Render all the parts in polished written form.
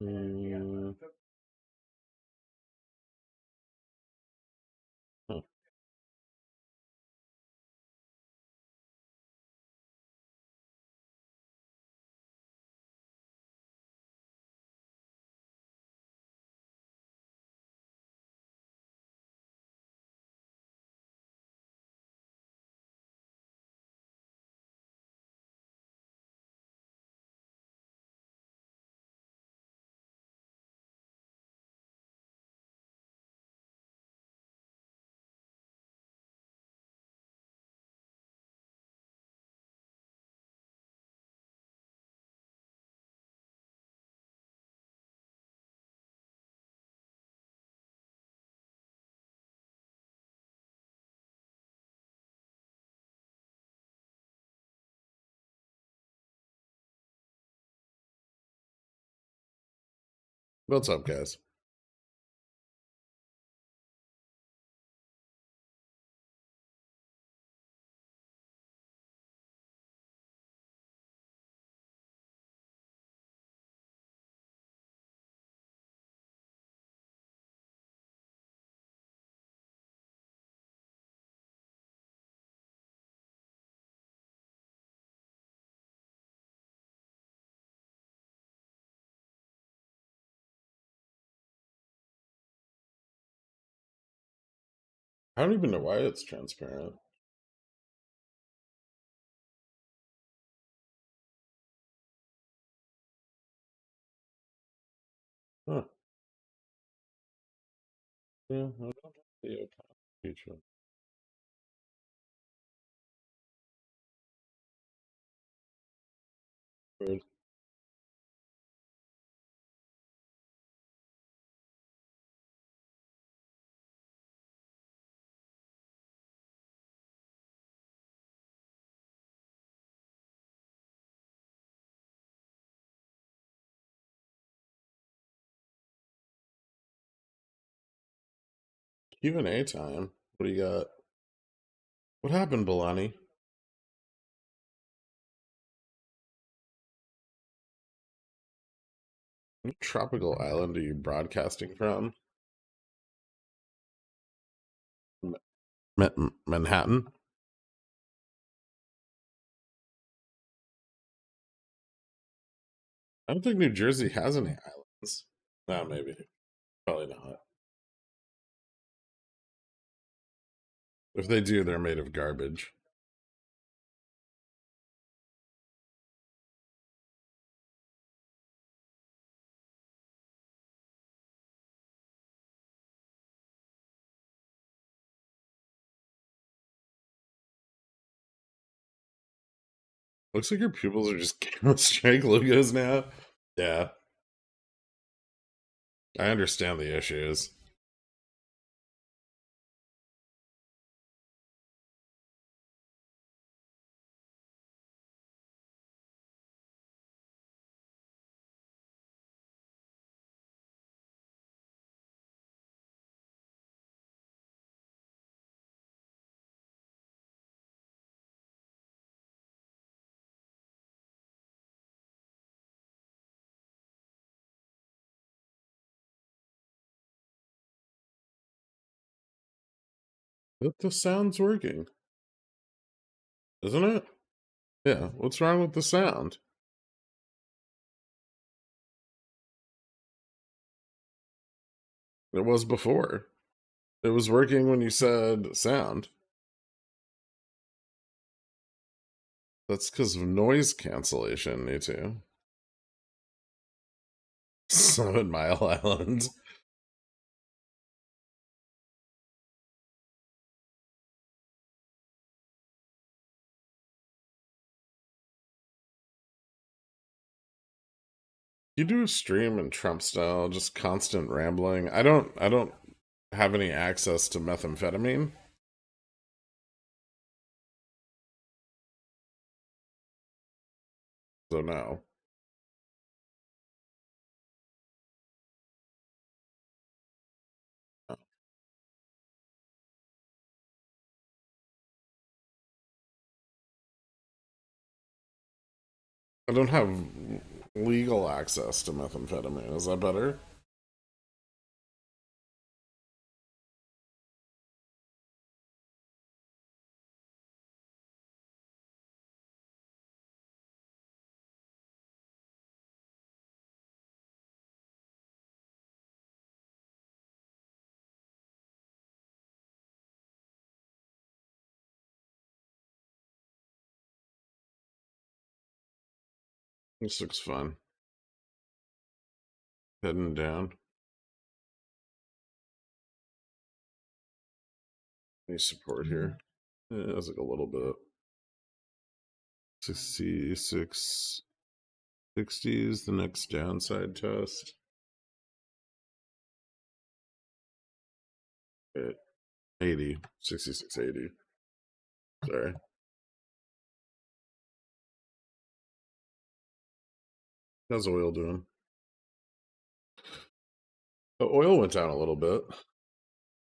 Hmm. Huh. What's up, guys? I don't even know why it's transparent. Huh. Yeah, I don't have the account feature. Weird. Q&A time. What do you got? What happened, Balani? What tropical island are you broadcasting from? Manhattan? I don't think New Jersey has any islands. No, maybe. Probably not. If they do, they're made of garbage. Looks like your pupils are just Gamma Strike logos now. Yeah. I understand the issues. But the sound's working, isn't it? Yeah. What's wrong with the sound? It was before. It was working when you said sound. That's because of noise cancellation, you two. 7 Mile Island. You do a stream in Trump style, just constant rambling. I don't have any access to methamphetamine. So no. I don't have legal access to methamphetamine. Is that better? This looks fun. Heading down. Any support here? Yeah, it's like a little bit. 66, 60 is the next downside test. 80, 66, 80. Sorry. How's oil doing? The oil went down a little bit.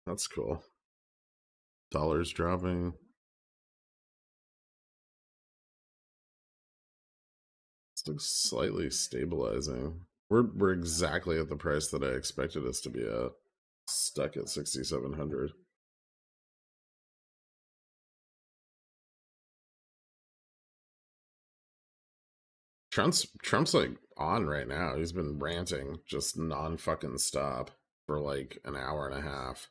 That's cool. Dollar's dropping. This looks slightly stabilizing. We're exactly at the price that I expected us to be at. Stuck at 6,700. Trump's like on right now. He's been ranting just non fucking stop for like an hour and a half.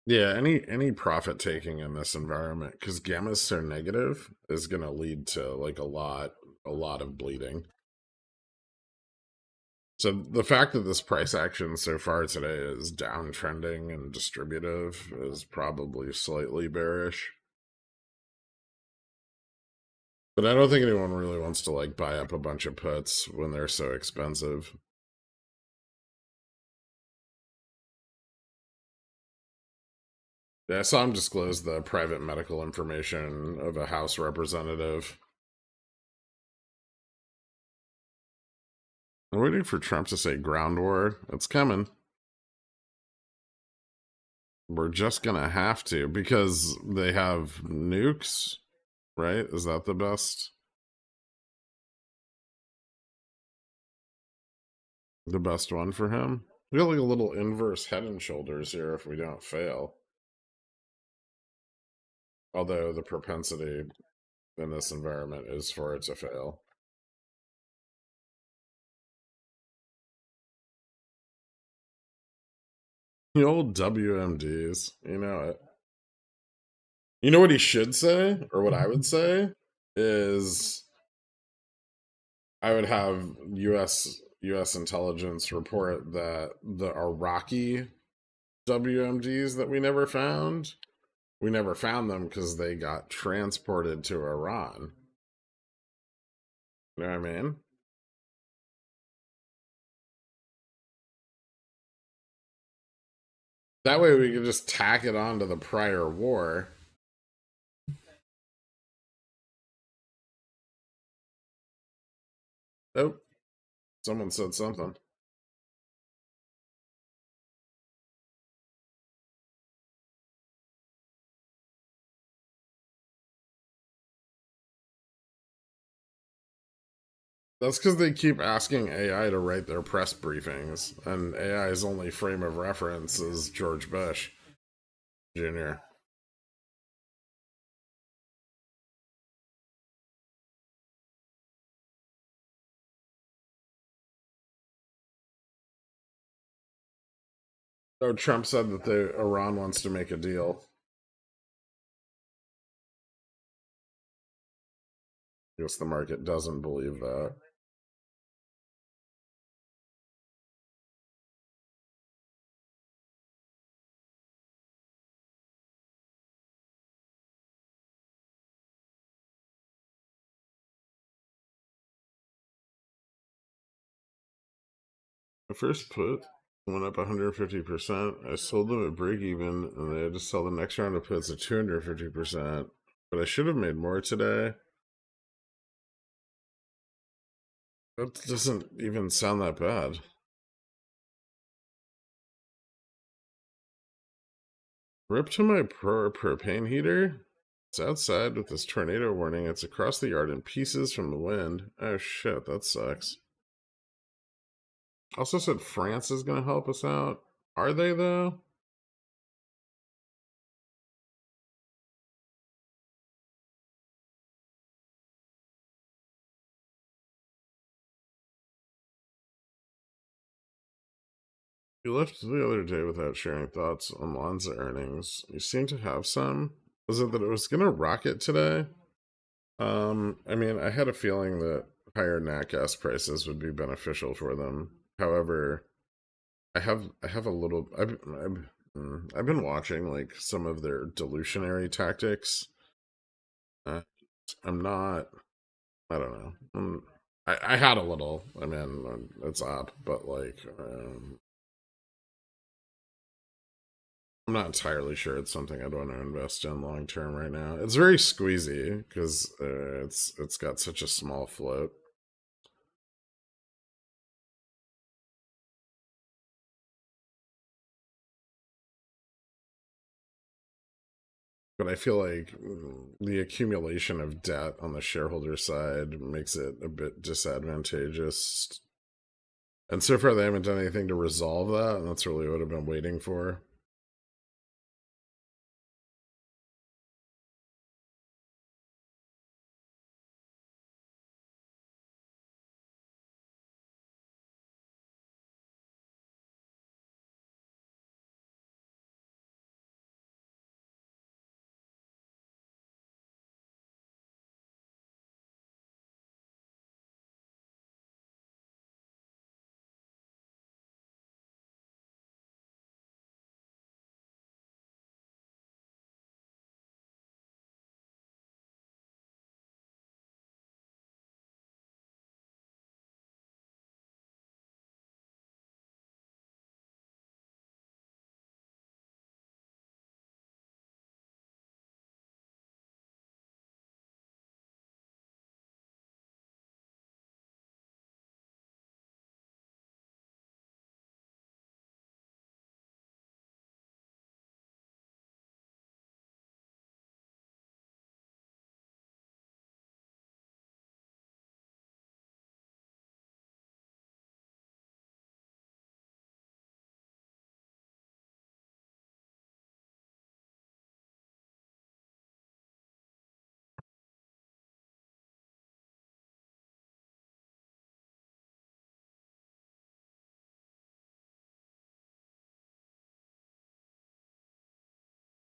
Yeah, any profit taking in this environment, because gamma's so negative, is gonna lead to like a lot of bleeding. So the fact that this price action so far today is downtrending and distributive is probably slightly bearish. But I don't think anyone really wants to like buy up a bunch of puts when they're so expensive. Yeah, I saw him disclose the private medical information of a House representative. I'm waiting for Trump to say ground war. It's coming. We're just gonna have to because they have nukes, right? Is that the best one for him? We got like a little inverse head and shoulders here if we don't fail. Although the propensity in this environment is for it to fail. The old WMDs, you know it. You know what he should say, or what I would say, is I would have U.S. intelligence report that the Iraqi WMDs that we never found them because they got transported to Iran. You know what I mean? That way we could just tack it on to the prior war. Oh, someone said something. That's because they keep asking AI to write their press briefings, and AI's only frame of reference is George Bush Jr. Oh, Trump said that Iran wants to make a deal. I guess the market doesn't believe that. The first put went up 150%. I sold them at break even, and they had to sell the next round of puts at 250%. But I should have made more today. That doesn't even sound that bad. Rip to my propane heater. It's outside with this tornado warning. It's across the yard in pieces from the wind. Oh shit, that sucks. Also said France is going to help us out. Are they though? You left the other day without sharing thoughts on Lonza earnings. You seem to have some. Was it that it was going to rocket today? I mean, I had a feeling that higher nat gas prices would be beneficial for them. However, I have a little. I've been watching like some of their dilutionary tactics. Uh, I'm not. I don't know. I had a little. I mean, it's up, but like, I'm not entirely sure it's something I'd want to invest in long term right now. It's very squeezy because it's got such a small float. But I feel like the accumulation of debt on the shareholder side makes it a bit disadvantageous. And so far, they haven't done anything to resolve that, and that's really what I've been waiting for.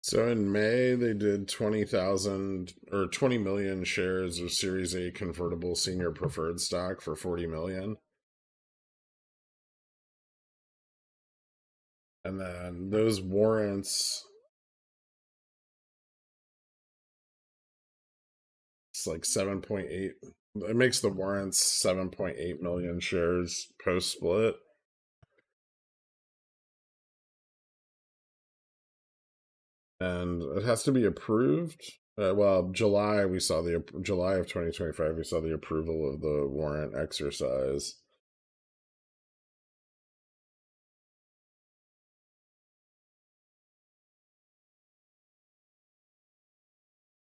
So in May, they did 20,000 or 20 million shares of Series A convertible senior preferred stock for 40 million. And then those warrants, it's like 7.8. It makes the warrants 7.8 million shares post split. And it has to be approved. Well, July July of 2025 we saw the approval of the warrant exercise.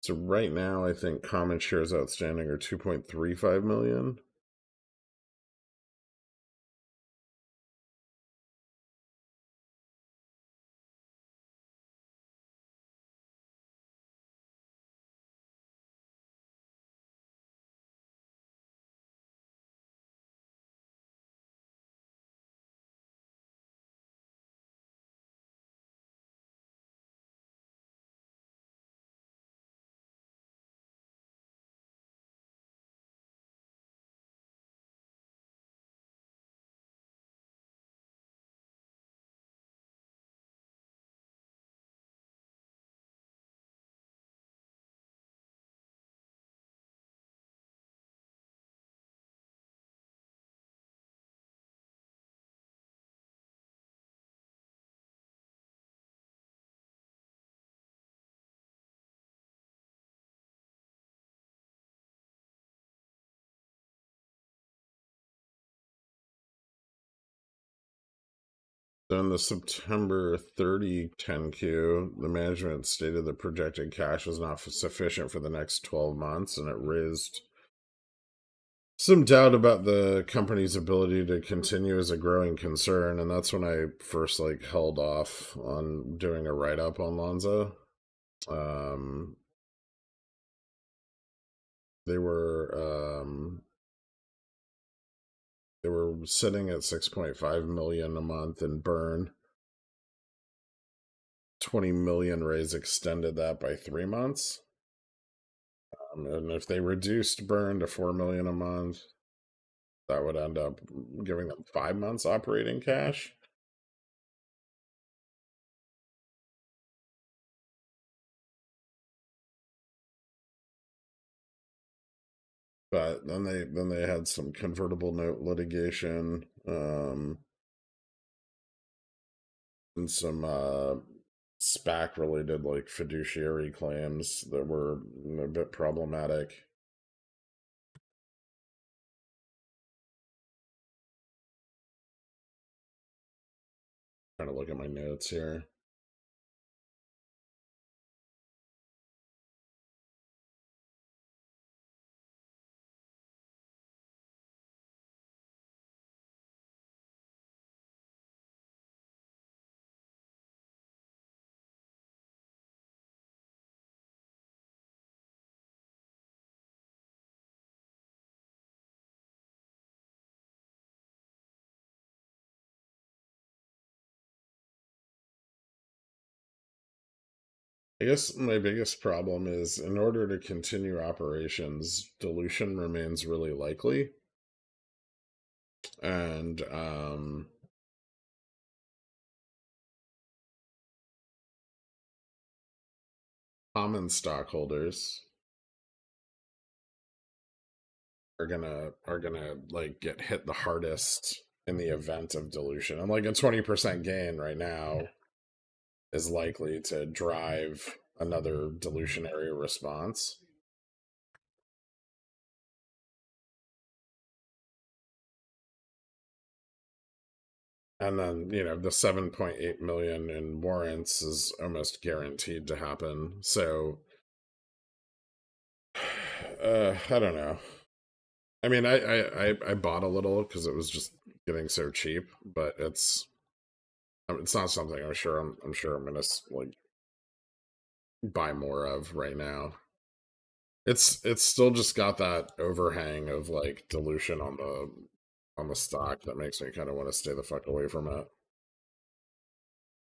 So right now, I think common shares outstanding are 2.35 million. So in the September 30 10Q, the management stated the projected cash was not sufficient for the next 12 months, and it raised some doubt about the company's ability to continue as a growing concern. And that's when I first held off on doing a write-up on Lonza. Um, they were they were sitting at 6.5 million a month in burn. 20 million raise extended that by 3 months. And if they reduced burn to 4 million a month, that would end up giving them 5 months operating cash. But then they had some convertible note litigation, and some SPAC related fiduciary claims that were a bit problematic. Trying to look at my notes here. I guess my biggest problem is in order to continue operations, dilution remains really likely. And common stockholders are gonna get hit the hardest in the event of dilution. And a 20% gain right now is likely to drive another dilutionary response. And then, the 7.8 million in warrants is almost guaranteed to happen. So I don't know. I mean, I bought a little because it was just getting so cheap, but it's not something I'm sure I'm gonna buy more of right now. It's still just got that overhang of dilution on the stock that makes me kind of want to stay the fuck away from it.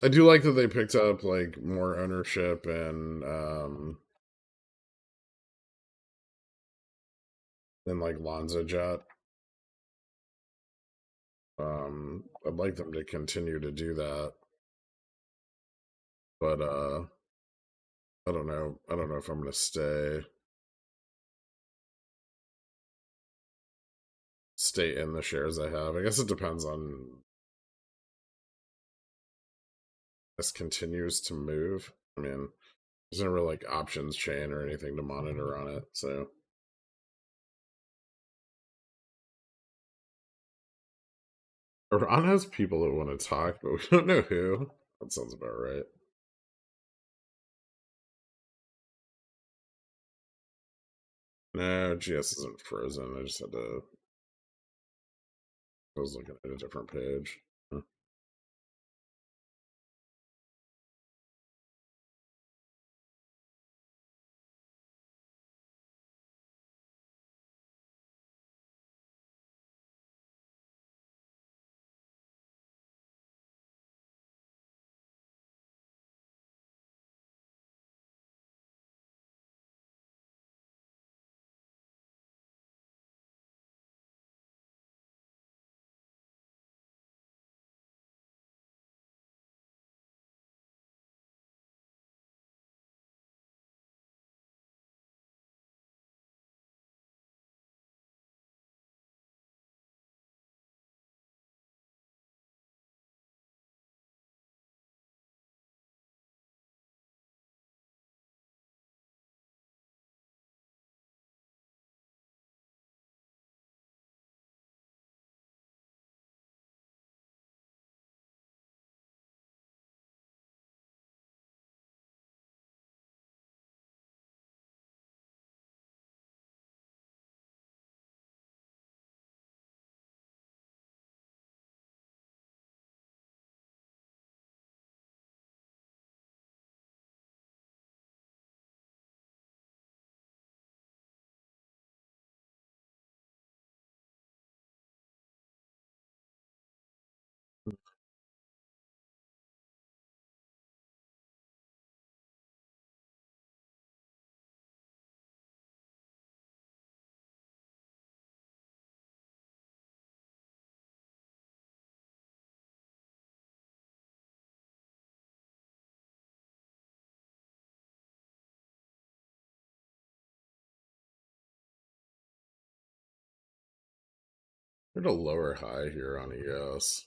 I do like that they picked up like more ownership and in like Lonza Jet. I'd like them to continue to do that, but I don't know. I don't know if I'm gonna stay in the shares I have. I guess it depends on this continues to move. I mean, there's no real like options chain or anything to monitor on it, so. Ron has people that want to talk, but we don't know who. That sounds about right. No, GS isn't frozen. I just had to. I was looking at a different page. Huh. We're at a lower high here on ES.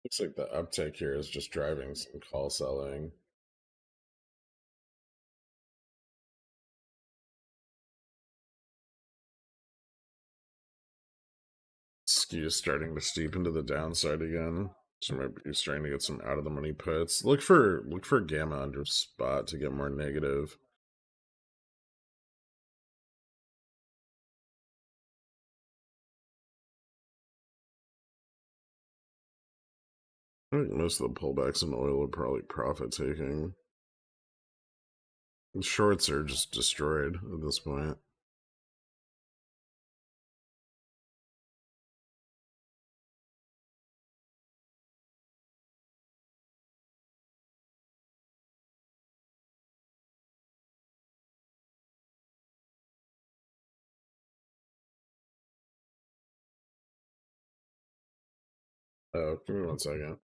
Looks like the uptick here is just driving some call selling. Skew starting to steep into the downside again. So maybe he's trying to get some out of the money puts. Look for gamma under spot to get more negative. I think most of the pullbacks in oil are probably profit taking. The shorts are just destroyed at this point. Oh, give me 1 second.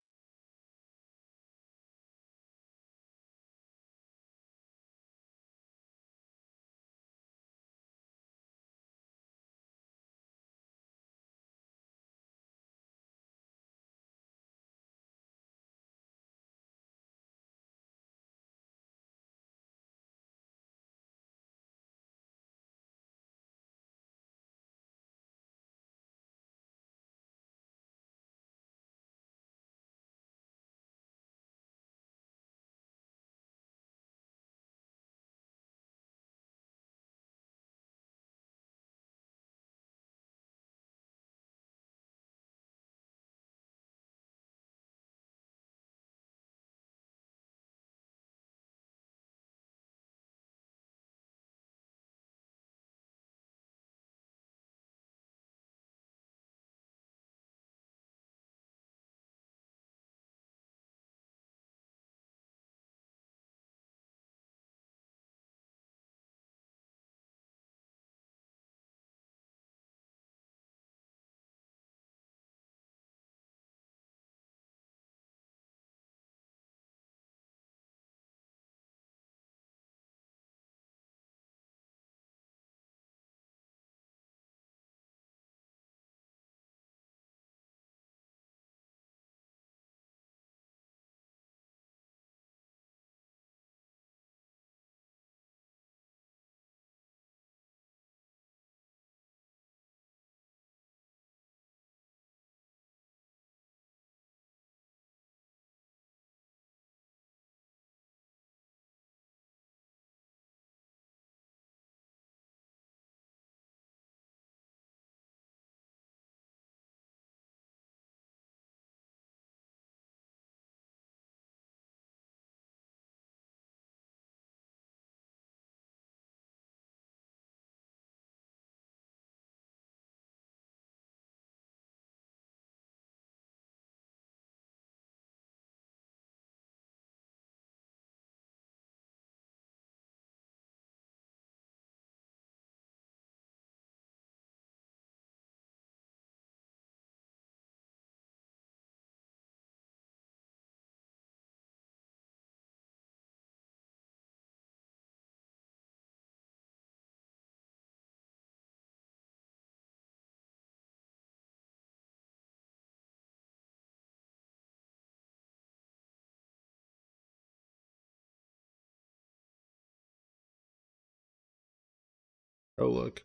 Oh, look.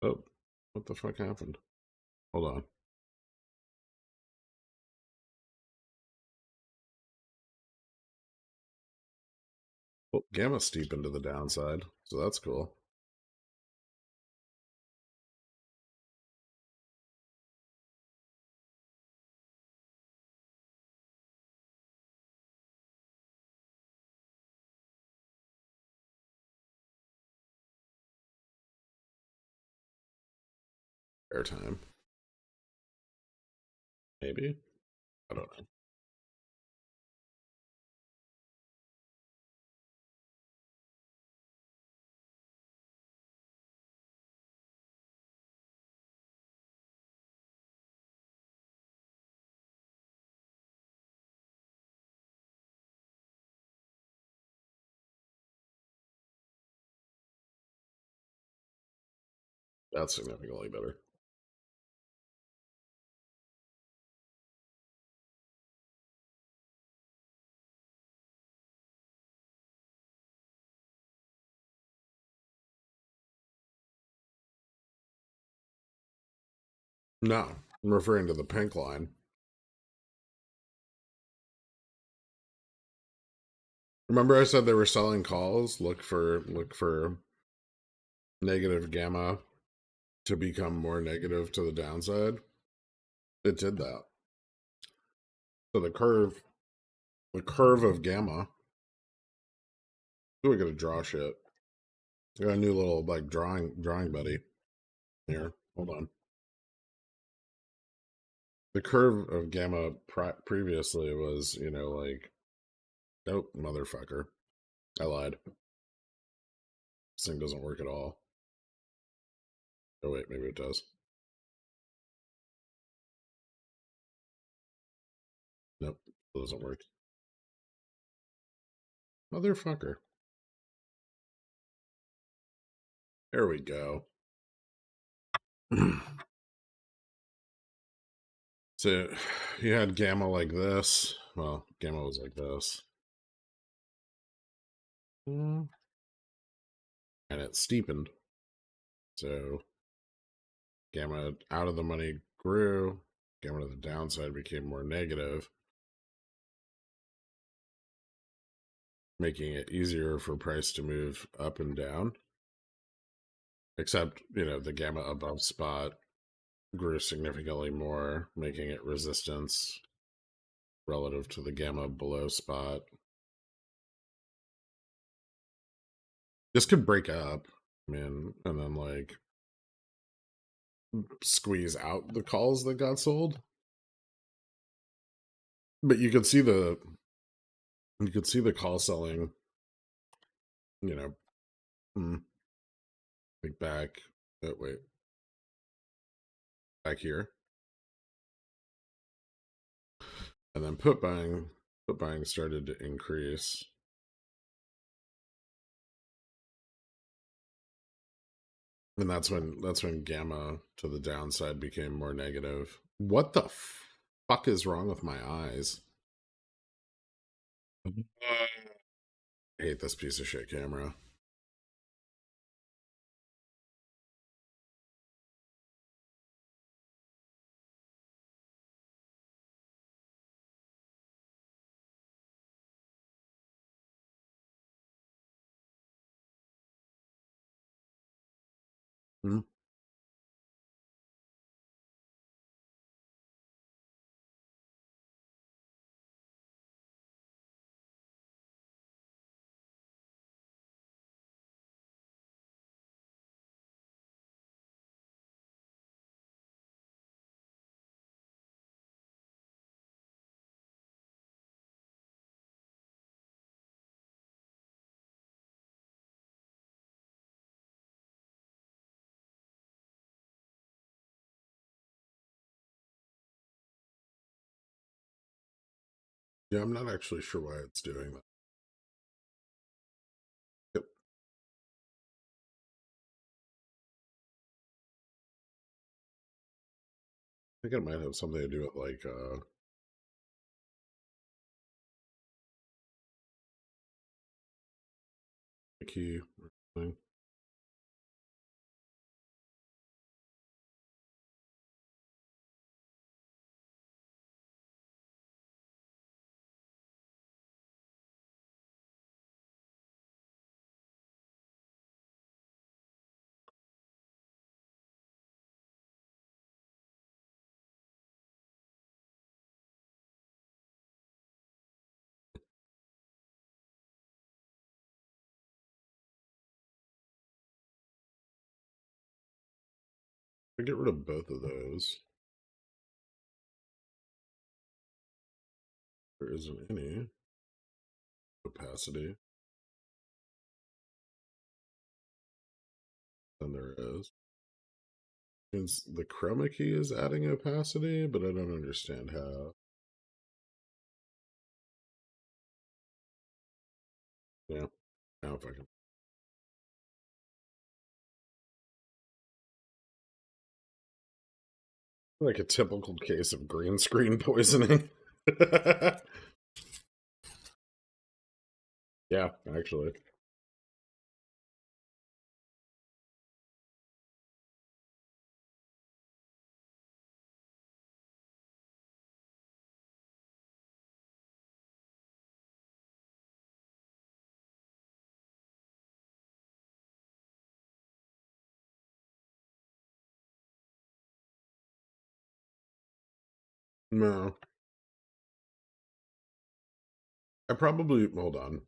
Oh, what the fuck happened? Hold on. Well, gamma steep into the downside, so that's cool. Airtime. Maybe? I don't know. That's significantly better. No, I'm referring to the pink line. Remember I said they were selling calls? Look for negative gamma to become more negative to the downside. It did that. So the curve of gamma. Oh, we gotta draw shit. I got a new little like drawing buddy here. Hold on. The curve of gamma previously was, like, nope, motherfucker. I lied. This thing doesn't work at all. Oh wait, maybe it does. Nope, it doesn't work. Motherfucker. There we go. So you had gamma like this. Well, gamma was like this. And it steepened. So gamma out of the money grew. Gamma to the downside became more negative, making it easier for price to move up and down. Except, the gamma above spot grew significantly more, making it resistance relative to the gamma below spot. This could break up, and then like squeeze out the calls that got sold. But you could see the call selling, you know, like back here, and then put buying started to increase. And that's when gamma to the downside became more negative. What the fuck is wrong with my eyes? I hate this piece of shit camera. Hmm? Yeah, I'm not actually sure why it's doing that. Yep. I think it might have something to do with like the key or something. I get rid of both of those. There isn't any opacity. Then there is. Means the chroma key is adding opacity, but I don't understand how. Yeah. Now if I can. Like a typical case of green screen poisoning. Yeah, actually. No. I probably hold on.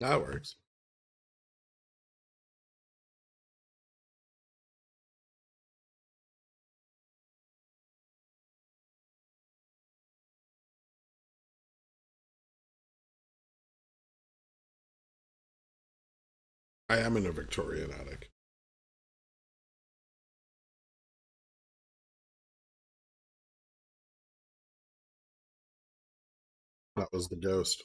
That works. I am in a Victorian attic. That was the ghost.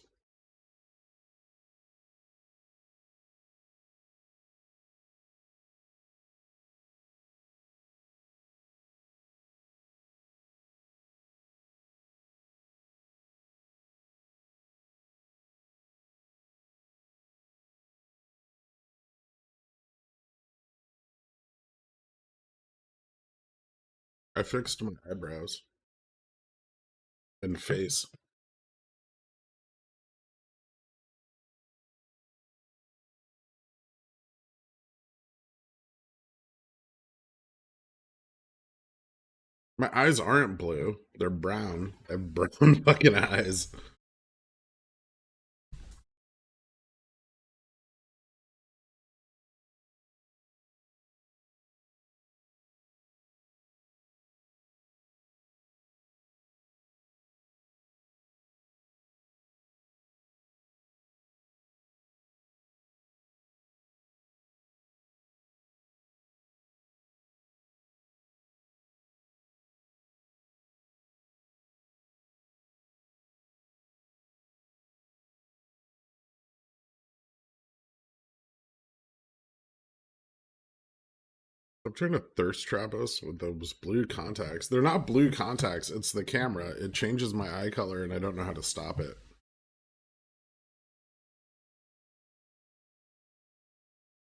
I fixed my eyebrows and face. My eyes aren't blue. They're brown. I have brown fucking eyes. I'm trying to thirst trap us with those blue contacts. They're not blue contacts. It's the camera. It changes my eye color and I don't know how to stop it.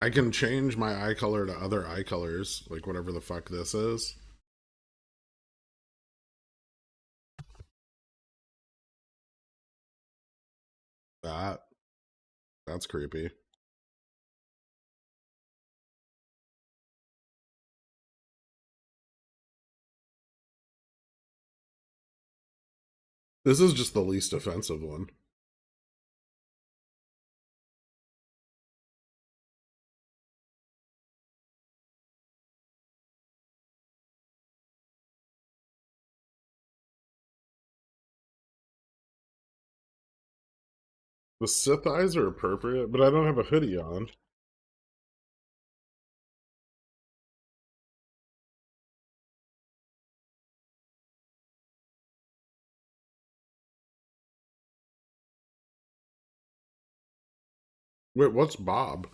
I can change my eye color to other eye colors, like whatever the fuck this is. That that's creepy. This is just the least offensive one. The Sith eyes are appropriate, but I don't have a hoodie on. Wait, what's Bob?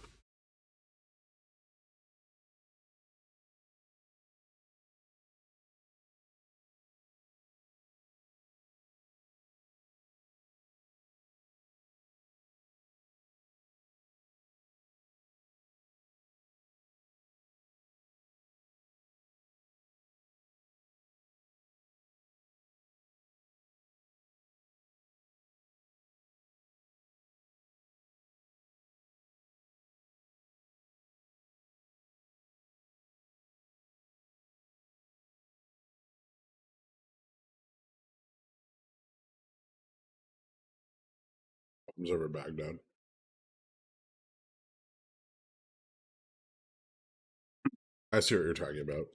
Comes over Baghdad. I see what you're talking about.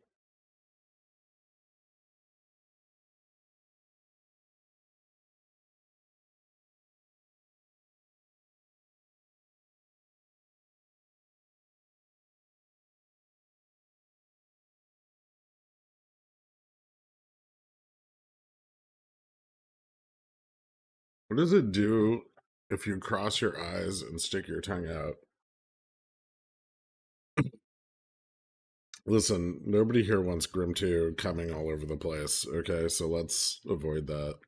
What does it do if you cross your eyes and stick your tongue out? Listen, nobody here wants Grim 2 coming all over the place, okay? So let's avoid that.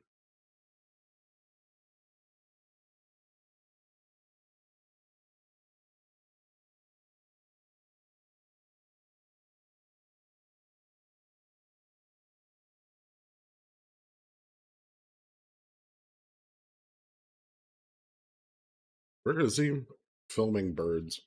Where is he? Filming birds.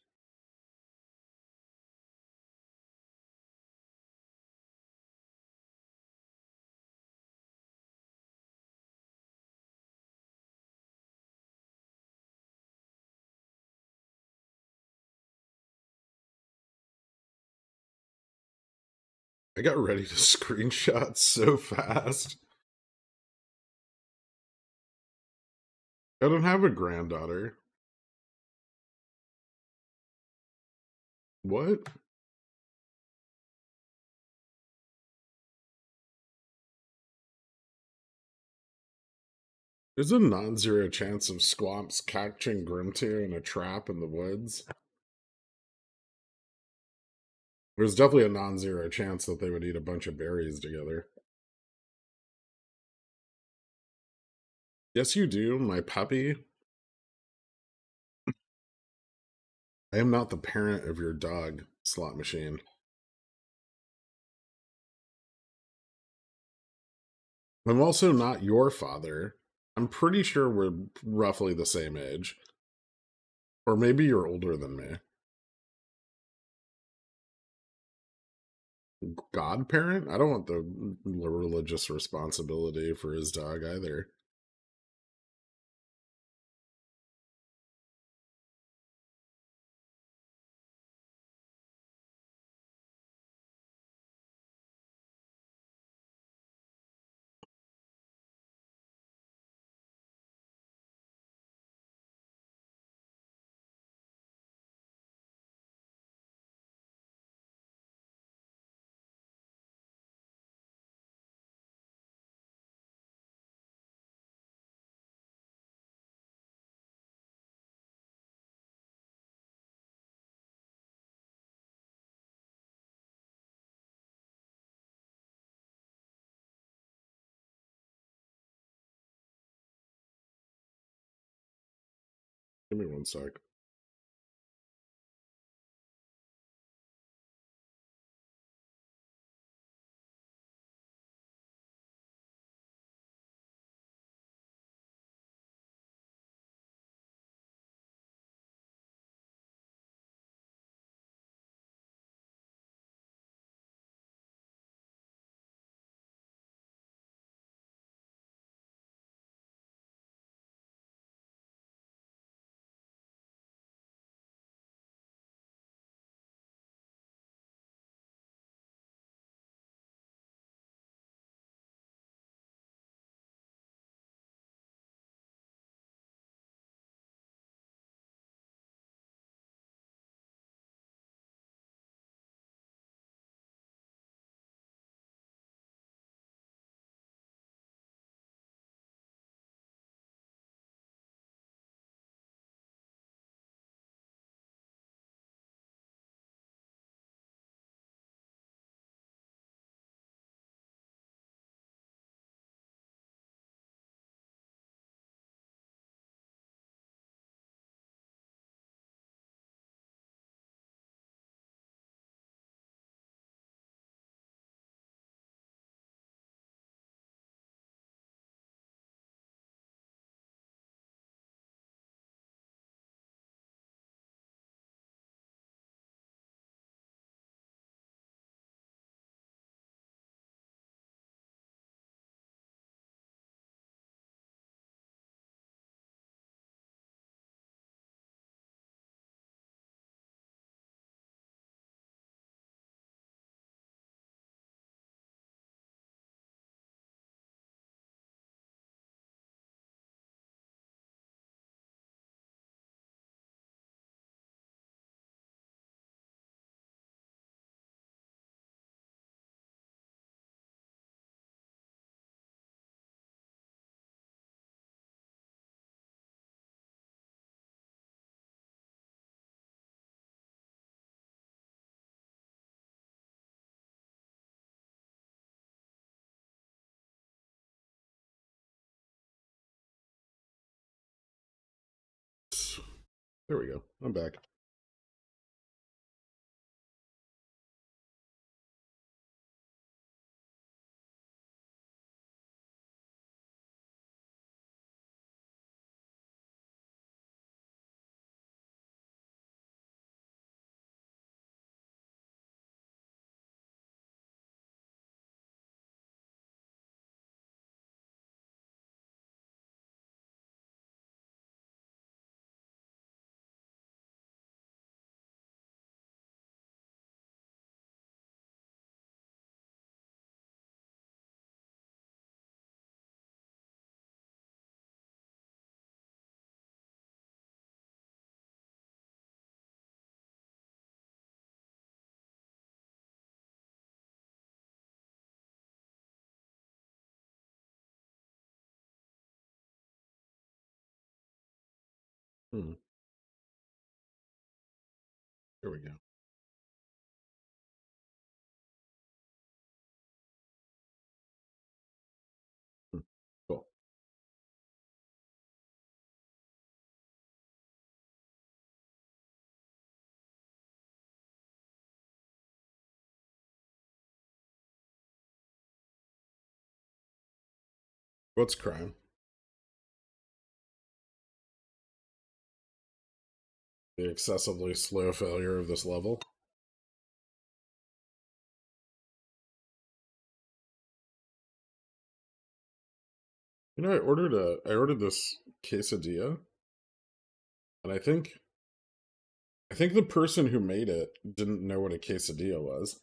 I got ready to screenshot so fast. I don't have a granddaughter. What? There's a non-zero chance of Squamps catching Grimtier in a trap in the woods. There's definitely a non-zero chance that they would eat a bunch of berries together. Yes, you do, my puppy. I am not the parent of your dog, slot machine. I'm also not your father. I'm pretty sure we're roughly the same age. Or maybe you're older than me. Godparent? I don't want the religious responsibility for his dog either. Give me one sec. There we go. I'm back. Hmm. Here we go. Hmm. Cool. What's crime? The excessively slow failure of this level. You know, I ordered this quesadilla, and I think the person who made it didn't know what a quesadilla was.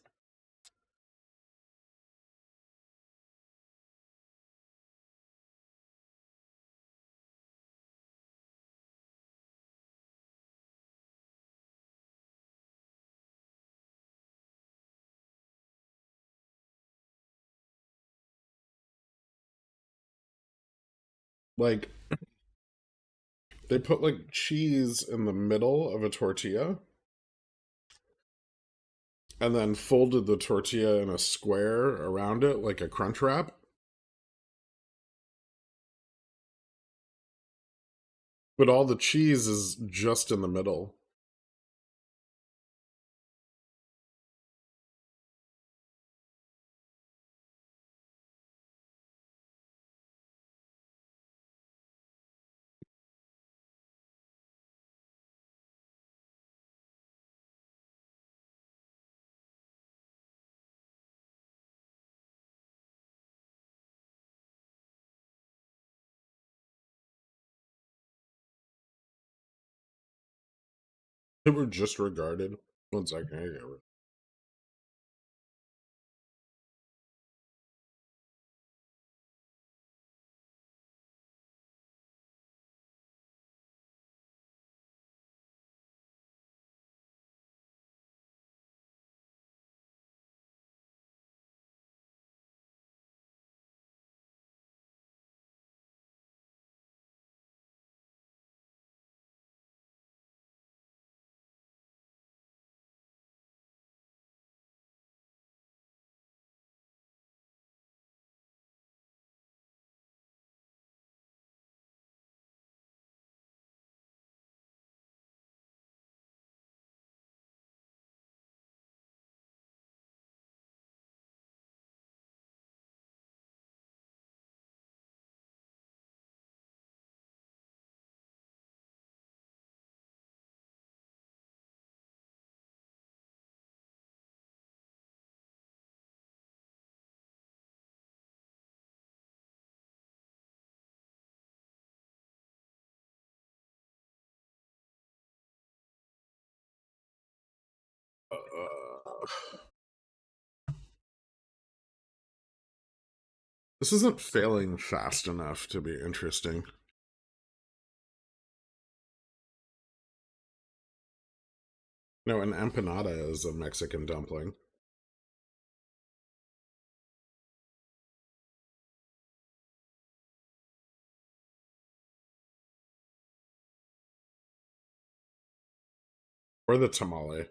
Like, they put like cheese in the middle of a tortilla and then folded the tortilla in a square around it like a crunch wrap. But all the cheese is just in the middle. They were just regarded. One second, I get it. This isn't failing fast enough to be interesting. No, an empanada is a Mexican dumpling. Or the tamale.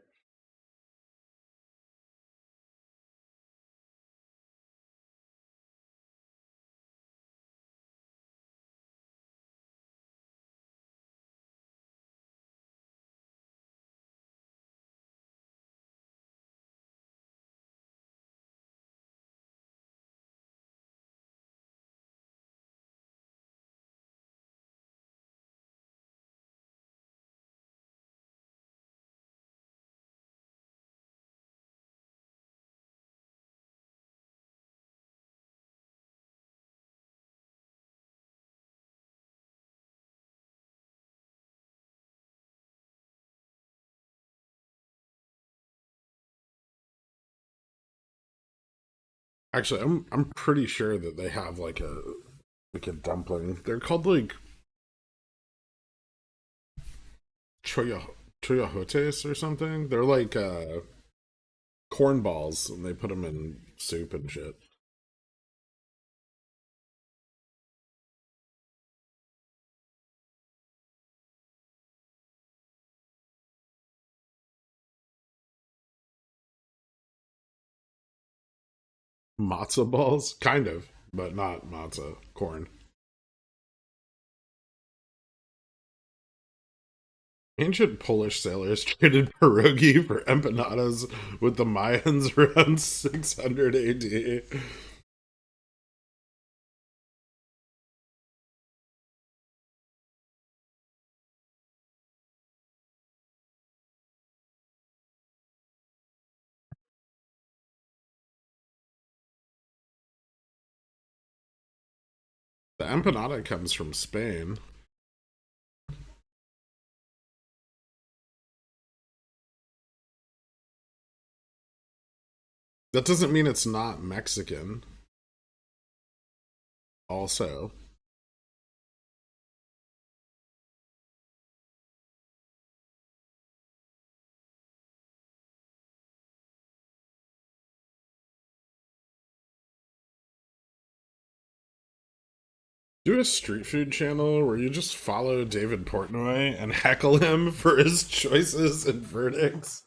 Actually, I'm pretty sure that they have like a dumpling. They're called like choya choyahotes or something. They're like corn balls, and they put them in soup and shit. Matzo balls? Kind of, but not matzo. Corn. Ancient Polish sailors traded pierogi for empanadas with the Mayans around 600 AD. The empanada comes from Spain. That doesn't mean it's not Mexican, also. Do a street food channel where you just follow David Portnoy and heckle him for his choices and verdicts.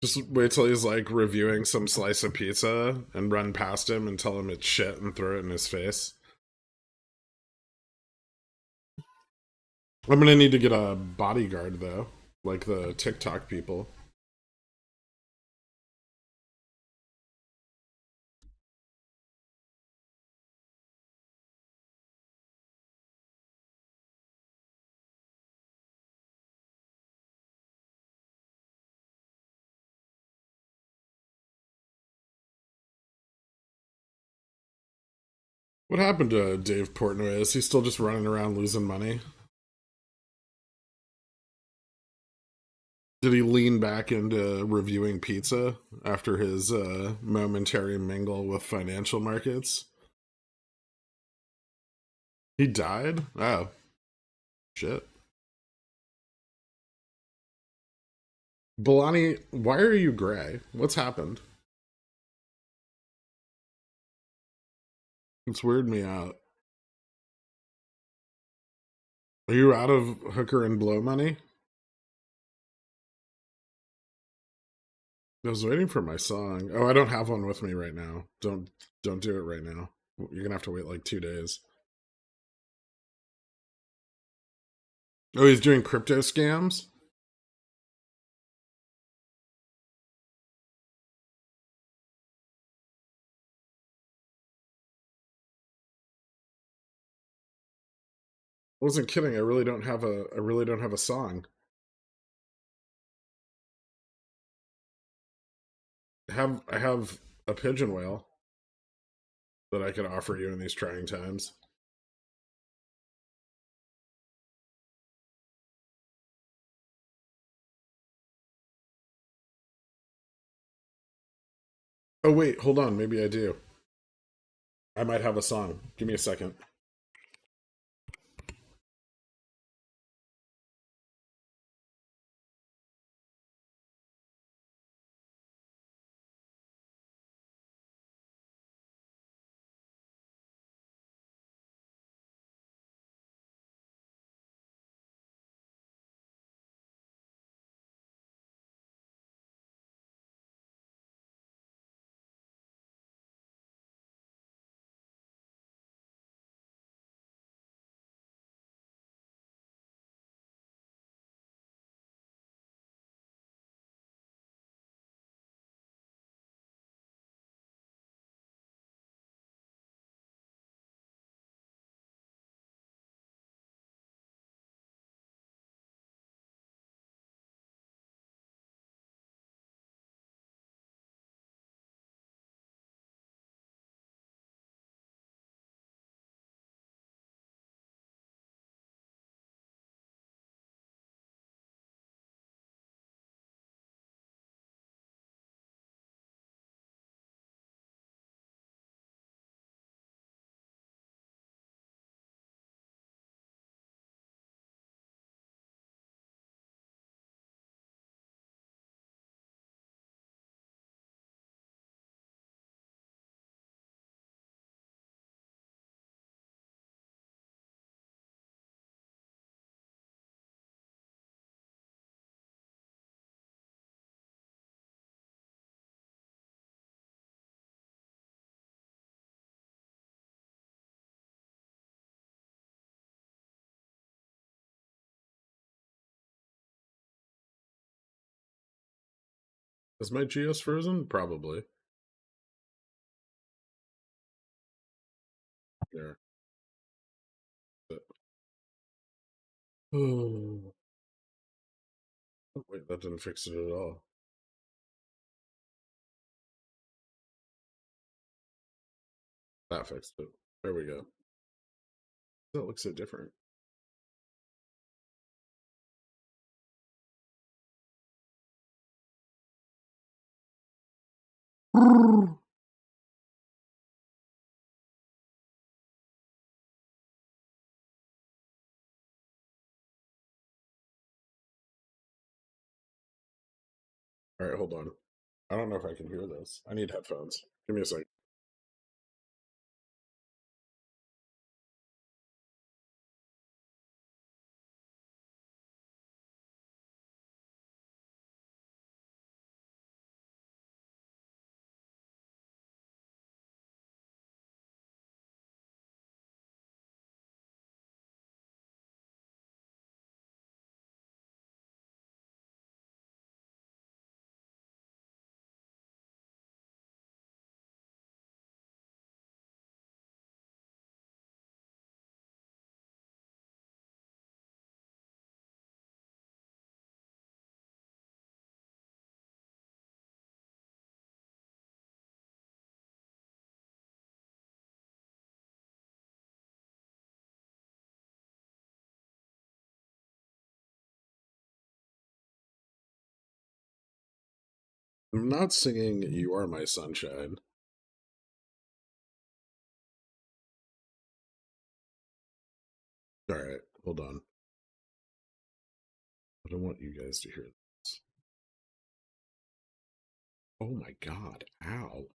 Just wait till he's like reviewing some slice of pizza and run past him and tell him it's shit and throw it in his face. I'm gonna need to get a bodyguard though, like the TikTok people. What happened to Dave Portnoy? Is he still just running around losing money? Did he lean back into reviewing pizza after his momentary mingle with financial markets? He died? Oh, shit. Balani, why are you gray? What's happened? It's weirded me out. Are you out of hooker and blow money? I was waiting for my song. Oh, I don't have one with me right now. Don't do it right now. You're gonna have to wait like 2 days. Oh, he's doing crypto scams? I wasn't kidding. I really don't have a song. I have a pigeon whale that I could offer you in these trying times. Oh wait, hold on. Maybe I do. I might have a song. Give me a second. Is my GS frozen? Probably. There. Oh, wait, that didn't fix it at all. That fixed it. There we go. That looks so different. All right, hold on. I don't know if I can hear this. I need headphones. Give me a sec. I'm not singing You Are My Sunshine. All right, hold on. I don't want you guys to hear this. Oh my god, ow.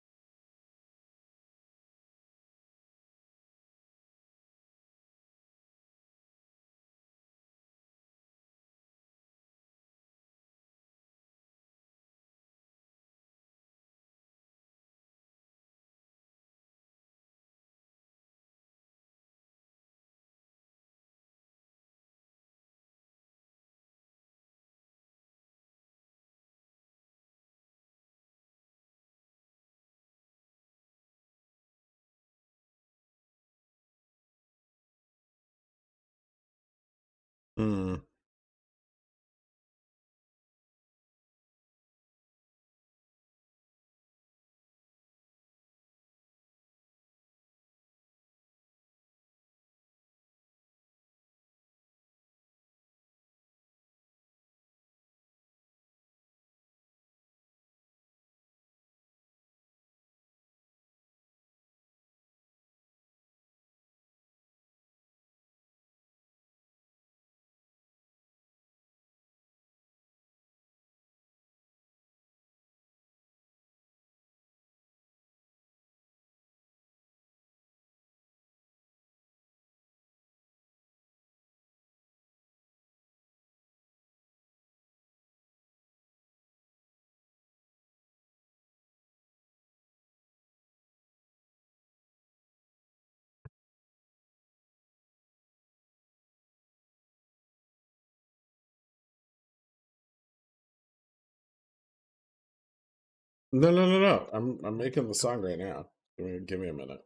Hmm. No, no, no, no. I'm making the song right now. Give me a minute.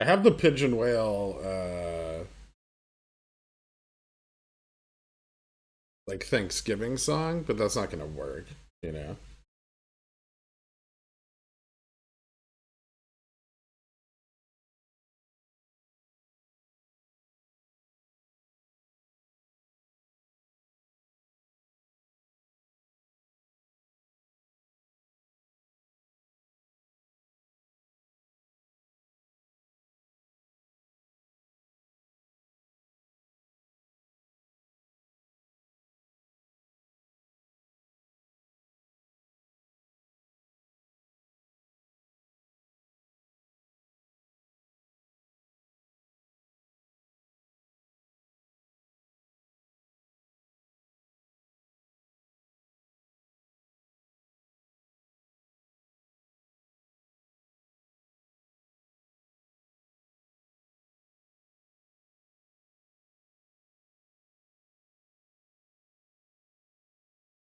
I have the pigeon whale like Thanksgiving song, but that's not gonna work, you know.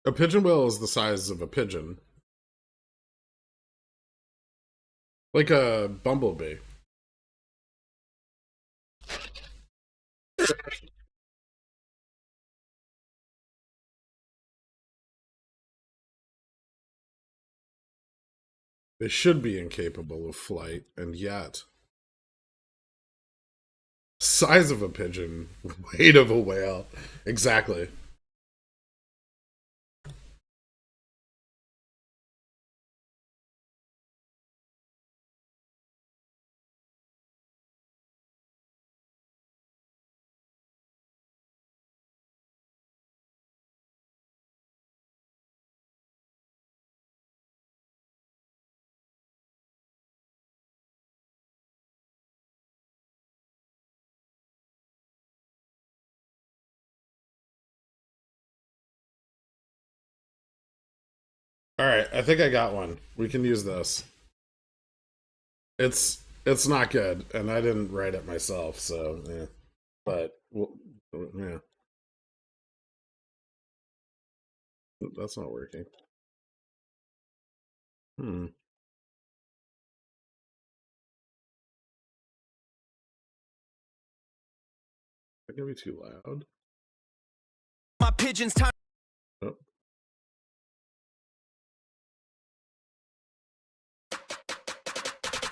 A pigeon whale is the size of a pigeon. Like a bumblebee. They should be incapable of flight, and yet... Size of a pigeon, weight of a whale. Exactly. All right, I think I got one. We can use this. It's not good, and I didn't write it myself, so yeah. But well, yeah, that's not working. That gonna be too loud. My pigeons time. Oh.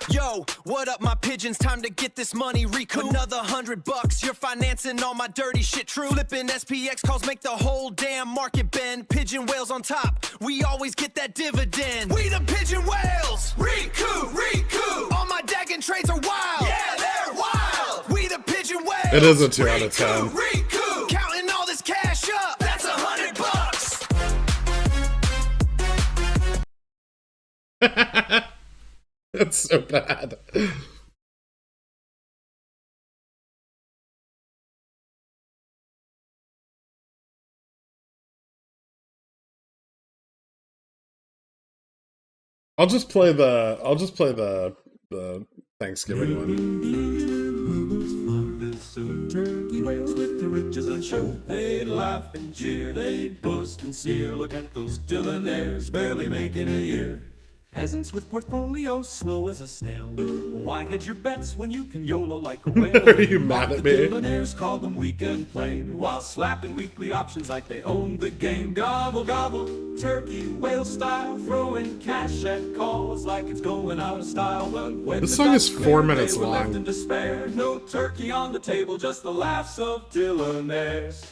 Yo, what up, my pigeons? Time to get this money recoup. Another $100. You're financing all my dirty shit. True. Flipping SPX calls make the whole damn market bend. Pigeon whales on top. We always get that dividend. We the pigeon whales. Recoup, recoup. All my dagging trades are wild. Yeah, they're wild. We the pigeon whales. It is a 2 out of 10. Recoup. Counting all this cash up. That's $100. That's so bad. I'll just play the Thanksgiving one. Turkey whales with the riches and show. They laugh and cheer, they boast and sneer. Look at those billionaires barely making a year. Peasants with portfolios slow as a snail. Why hedge your bets when you can YOLO like a whale? Are you mad at me? The billionaires call them weak and plain, while slapping weekly options like they own the game. Gobble, gobble, turkey whale style, throwing cash at calls like it's going out of style. But when This song is 4 minutes they were left long. in despair, no turkey on the table, just the laughs of billionaires.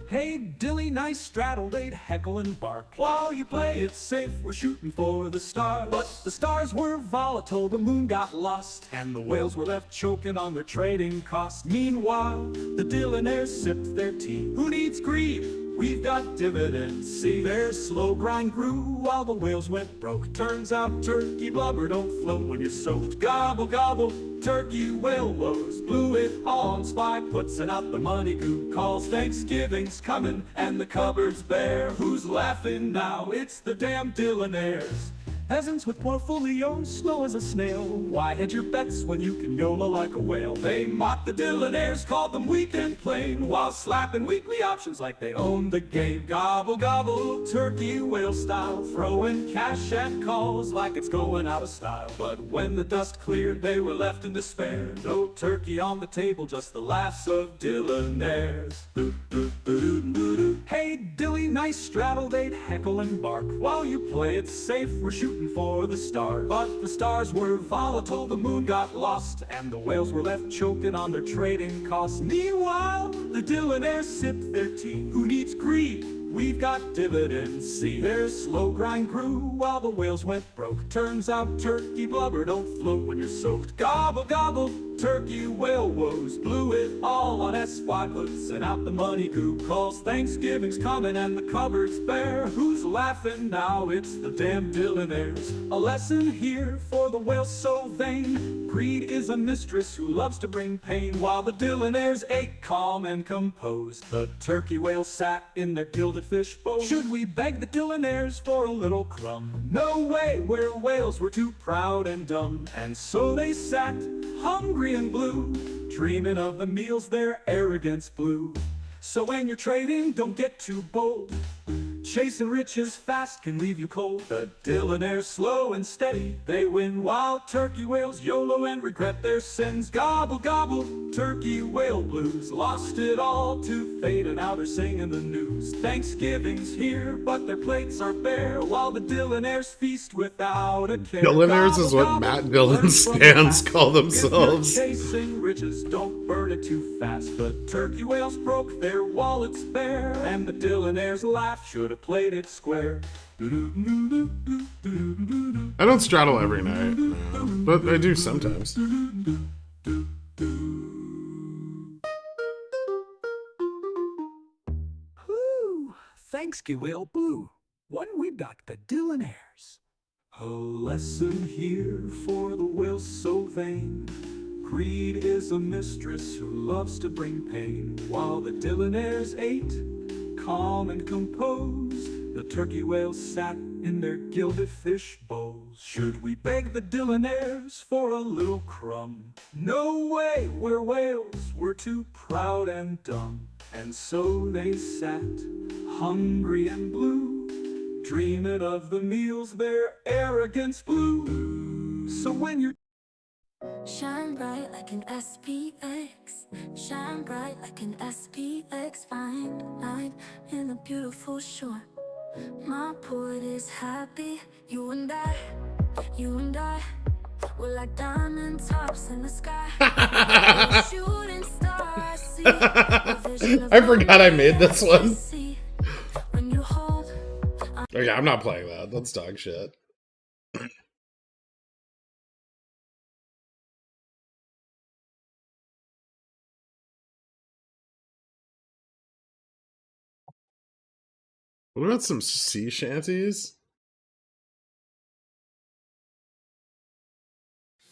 Hey, Dilly, nice straddle, they'd heckle and bark. While you play it safe, we're shooting for the stars. But the stars were volatile, the moon got lost, and the whales were left choking on their trading costs. Meanwhile, the billionaires sipped their tea. Who needs greed? We've got dividends. See, their slow grind grew while the whales went broke. Turns out turkey blubber don't float when you're soaked. Gobble, gobble, turkey whale woes blew it all on spy. Puts it out the money goo calls. Thanksgiving's coming and the cupboard's bare. Who's laughing now? It's the damn billionaires. Peasants with portfolios slow as a snail. Why hedge your bets when you can YOLO like a whale? They mocked the billionaires, called them weak and plain, while slapping weekly options like they own the game. Gobble, gobble, turkey whale style, throwing cash at calls like it's going out of style. But when the dust cleared, they were left in despair. No turkey on the table, just the laughs of billionaires. Hey, Dilly, nice straddle, they'd heckle and bark. While you play it safe, we're shooting for the stars. But the stars were volatile, the moon got lost, and the whales were left choking on their trading costs. Meanwhile, the billionaires sipped their tea. Who needs greed? We've got dividends. See, their slow grind grew while the whales went broke. Turns out turkey blubber don't float when you're soaked. Gobble, gobble, turkey whale woes blew it all on SY. Puts out the money goo calls. Thanksgiving's coming and the cupboard's bare. Who's laughing now? It's the damn billionaires. A lesson here for the whales so vain. Greed is a mistress who loves to bring pain. While the billionaires ate calm and composed, the turkey whales sat in their gilded fish bowl. Should we beg the billionaires for a little crumb? No way, where whales were too proud and dumb. And so they sat, hungry and blue, dreaming of the meals their arrogance blew. So when you're trading, don't get too bold. Chasing riches fast can leave you cold. The Dillionaires slow and steady, they win, while turkey whales YOLO and regret their sins. Gobble gobble, turkey whale blues, lost it all to fate, and now they're singing the news. Thanksgiving's here, but their plates are bare, while the Dillionaires feast without a care. Billionaires is what Matt Dillon's stands call themselves. If you're chasing riches, don't burn it too fast. The turkey whales broke their wallets bare, and the Dillionaires laughed, should have played it square. I don't straddle every night, no, but I do sometimes. Ooh, Thanksgiving whale blue. When we got the Dillionaires. A lesson here for the whales so vain. Greed is a mistress who loves to bring pain. While the Dillionaires ate, calm and composed, the turkey whales sat in their gilded fish bowls. Should we beg the Dillionaires for a little crumb? No way, we're whales, we're too proud and dumb. And so they sat, hungry and blue, dreaming of the meals their arrogance blew. So when you're shine bright like an SPX, shine bright like an SPX, find light in the beautiful shore. My port is happy, you and I, we're like diamond tops in the sky. Shooting stars, see a vision of I forgot I made this one. see when you hold. Oh yeah, I'm not playing that. That's dog shit. What about some sea shanties?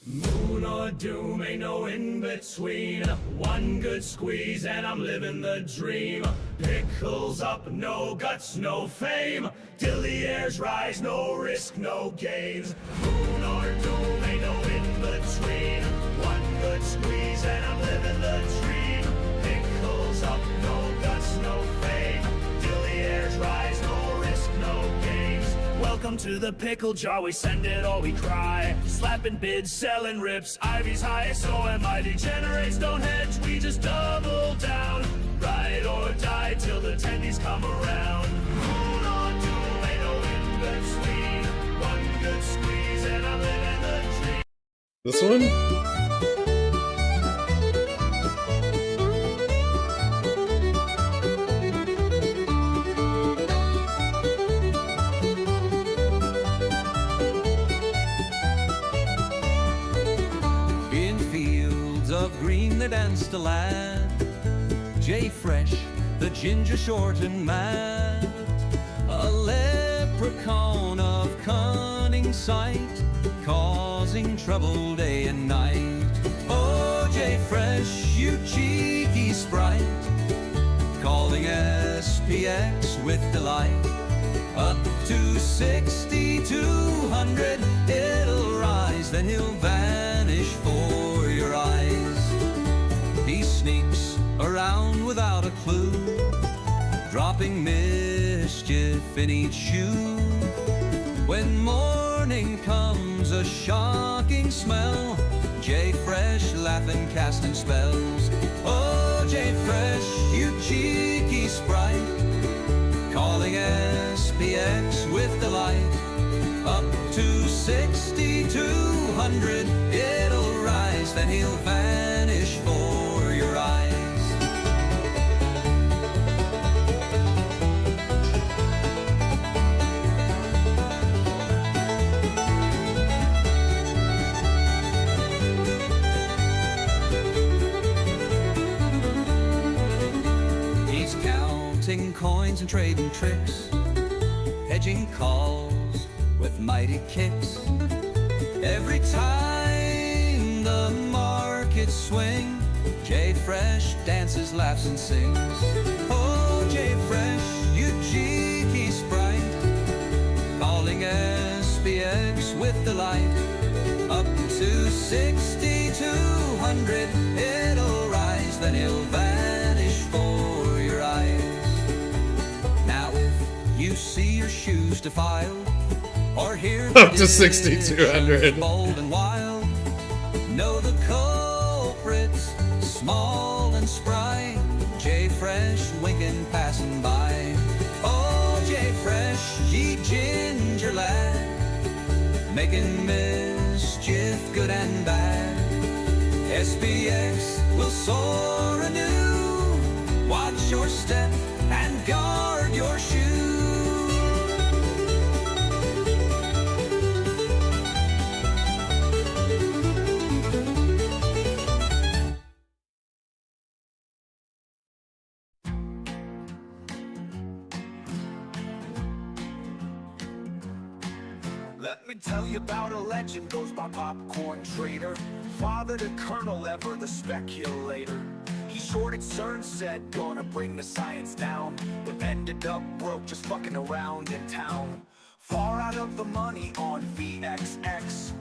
Moon or doom, ain't no in-between. One good squeeze and I'm living the dream. Pickles up, no guts, no fame. Dillionaires rise, no risk, no gains. Moon or doom, ain't no in-between. One good squeeze and I'm living the dream. Pickles up, no guts, no fame. Dillionaires rise, no risk, no gains. Welcome to the pickle jar, we send it or we cry. Slapping bids, selling rips, Ivy's high, so am I. Degenerates don't hedge, we just double down. Ride or die till the tendies come around. Moon or doom, ain't no in-between. One good squeeze and I'm living the dream. This one? In fields of green they dance to land. Jay Fresh, the ginger short and mad. A leprechaun of cunning sight, causing trouble day and night. Oh, Jay Fresh, you cheeky sprite, calling SPX with delight. Up to 6,200 it'll rise, then he'll vanish for your eyes. He sneaks around without a clue, dropping mischief in each shoe. When morning comes, a shocking smell, Jay Fresh laughing, casting spells. Oh, Jay Fresh, you cheeky sprite, calling SPX with delight. Up to 6,200 it'll rise, then he'll vanish for your eyes. He's counting coins and trading tricks, hedging calls with mighty kicks. Every time the markets swing, Jay Fresh dances, laughs and sings. Oh, Jay Fresh, you cheeky sprite, calling SPX with delight. Up to 6,200 it'll rise, then he'll vanish for your eyes. you see your shoes defiled, or hear Up to traditions 6,200. bold and wild, know the culprits, small and spry, J Fresh winking passing by. Oh, J Fresh, ye ginger lad, making mischief good and bad. SPX will soar anew, watch your step and guard your shoe. Let me tell you about a legend goes by Popcorn Trader, father to Colonel Ever the Speculator. He shorted CERN, said gonna bring the science down, but ended up broke just fucking around in town. Far out of the money on VXX,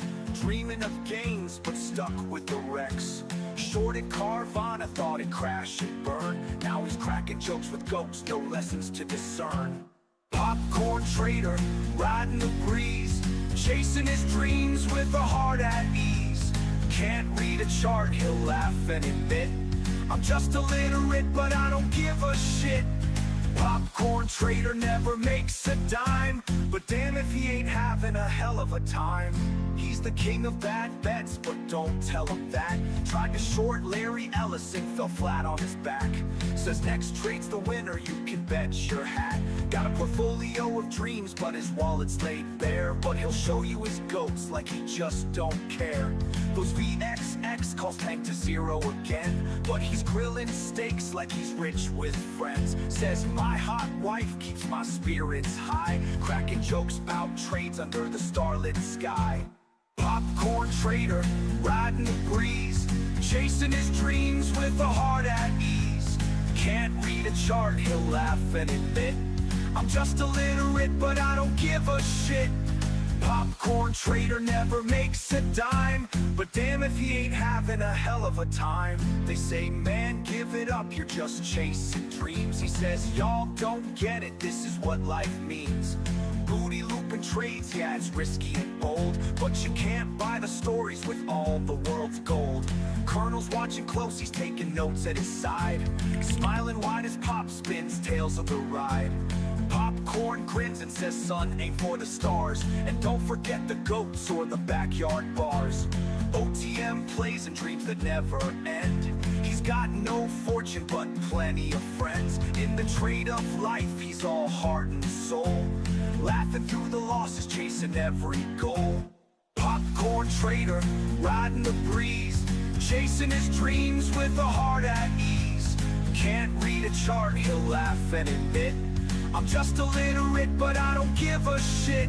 dreaming of gains but stuck with the wrecks. Shorted Carvana, thought it'd crash and burn, now he's cracking jokes with goats, no lessons to discern. Popcorn Trader, riding the breeze, chasing his dreams with a heart at ease. Can't read a chart, he'll laugh and admit, I'm just illiterate, but I don't give a shit. Popcorn Trader never makes a dime, but damn if he ain't having a hell of a time. He's the king of bad bets, but don't tell him that. Tried to short Larry Ellison, fell flat on his back. Says next trade's the winner, you can bet your hat. Got a portfolio of dreams, but his wallet's laid bare. But he'll show you his goats like he just don't care. Those VXX calls tank to zero again, but he's grilling steaks like he's rich with friends. Says my hot wife keeps my spirits high, cracking jokes about trades under the starlit sky. Popcorn Trader, riding the breeze, chasing his dreams with a heart at ease. Can't read a chart, he'll laugh and admit, I'm just illiterate, but I don't give a shit. Popcorn Trader never makes a dime, but damn if he ain't having a hell of a time. They say, man, give it up, you're just chasing dreams. He says, y'all don't get it, this is what life means. Booty looping trades, yeah, it's risky and bold, but you can't buy the stories with all the world's gold. Colonel's watching close, he's taking notes at his side, smiling wide as Pop spins tales of the ride. Popcorn grins and says, son, aim for the stars, and don't forget the goats or the backyard bars. OTM plays and dreams that never end. He's got no fortune but plenty of friends. In the trade of life, he's all heart and soul, laughing through the losses, chasing every goal. Popcorn Trader, riding the breeze, chasing his dreams with a heart at ease. Can't read a chart, he'll laugh and admit, I'm just illiterate, but I don't give a shit.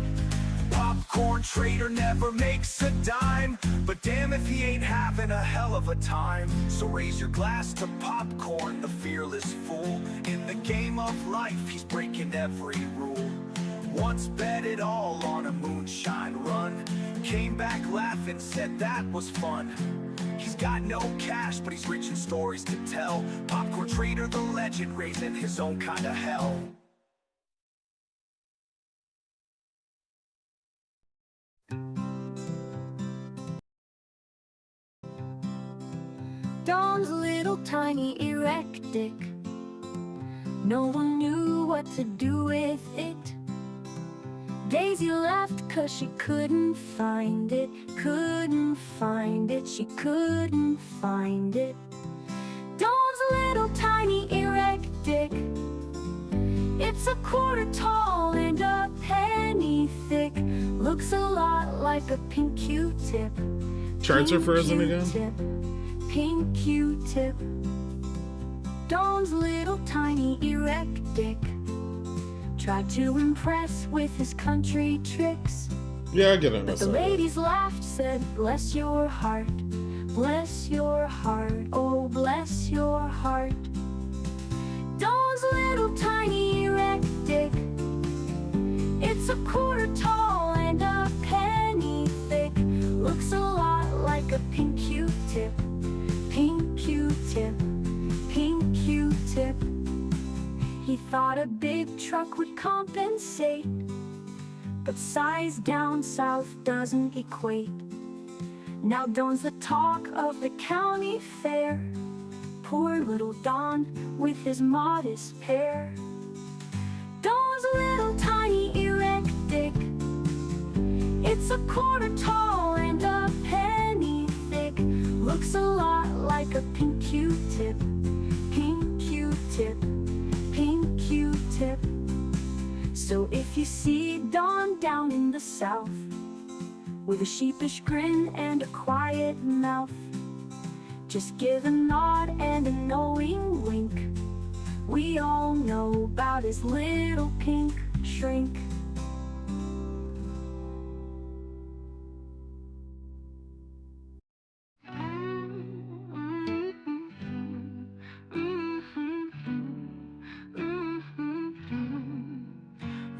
Popcorn Trader never makes a dime, but damn if he ain't having a hell of a time. So raise your glass to Popcorn, the fearless fool. In the game of life, he's breaking every rule. Once bet it all on a moonshine run, came back laughing, said that was fun. He's got no cash, but he's rich in stories to tell. Popcorn Trader, the legend, raising his own kind of hell. Dawn's little tiny erect dick, no one knew what to do with it. Daisy laughed 'cause she couldn't find it, she couldn't find it. Dawn's little tiny erect dick, it's a quarter tall and a penny thick, looks a lot like a pink Q-tip. Charts are frozen again? Pink Q-tip. Dawn's little tiny erect dick tried to impress with his country tricks. Yeah, I get it. But the ladies laughed, said, bless your heart, oh bless your heart. Dawn's little tiny erect dick, it's a quarter tall and a penny thick, looks a lot like a pink Q-tip. Pink Q-tip, pink Q-tip. He thought thought a big truck would compensate, but size down south doesn't equate. Now Don's the talk of the county fair. Poor little Don with his modest pair. Don's a little tiny erect dick. It's a quarter tall and a penny thick. Looks a lot like a pink Q-tip. Pink Q-tip, pink Q-tip. So if you see Don down in the south, with a sheepish grin and a quiet mouth, just give a nod and a knowing wink. We all know about his little pink shrink.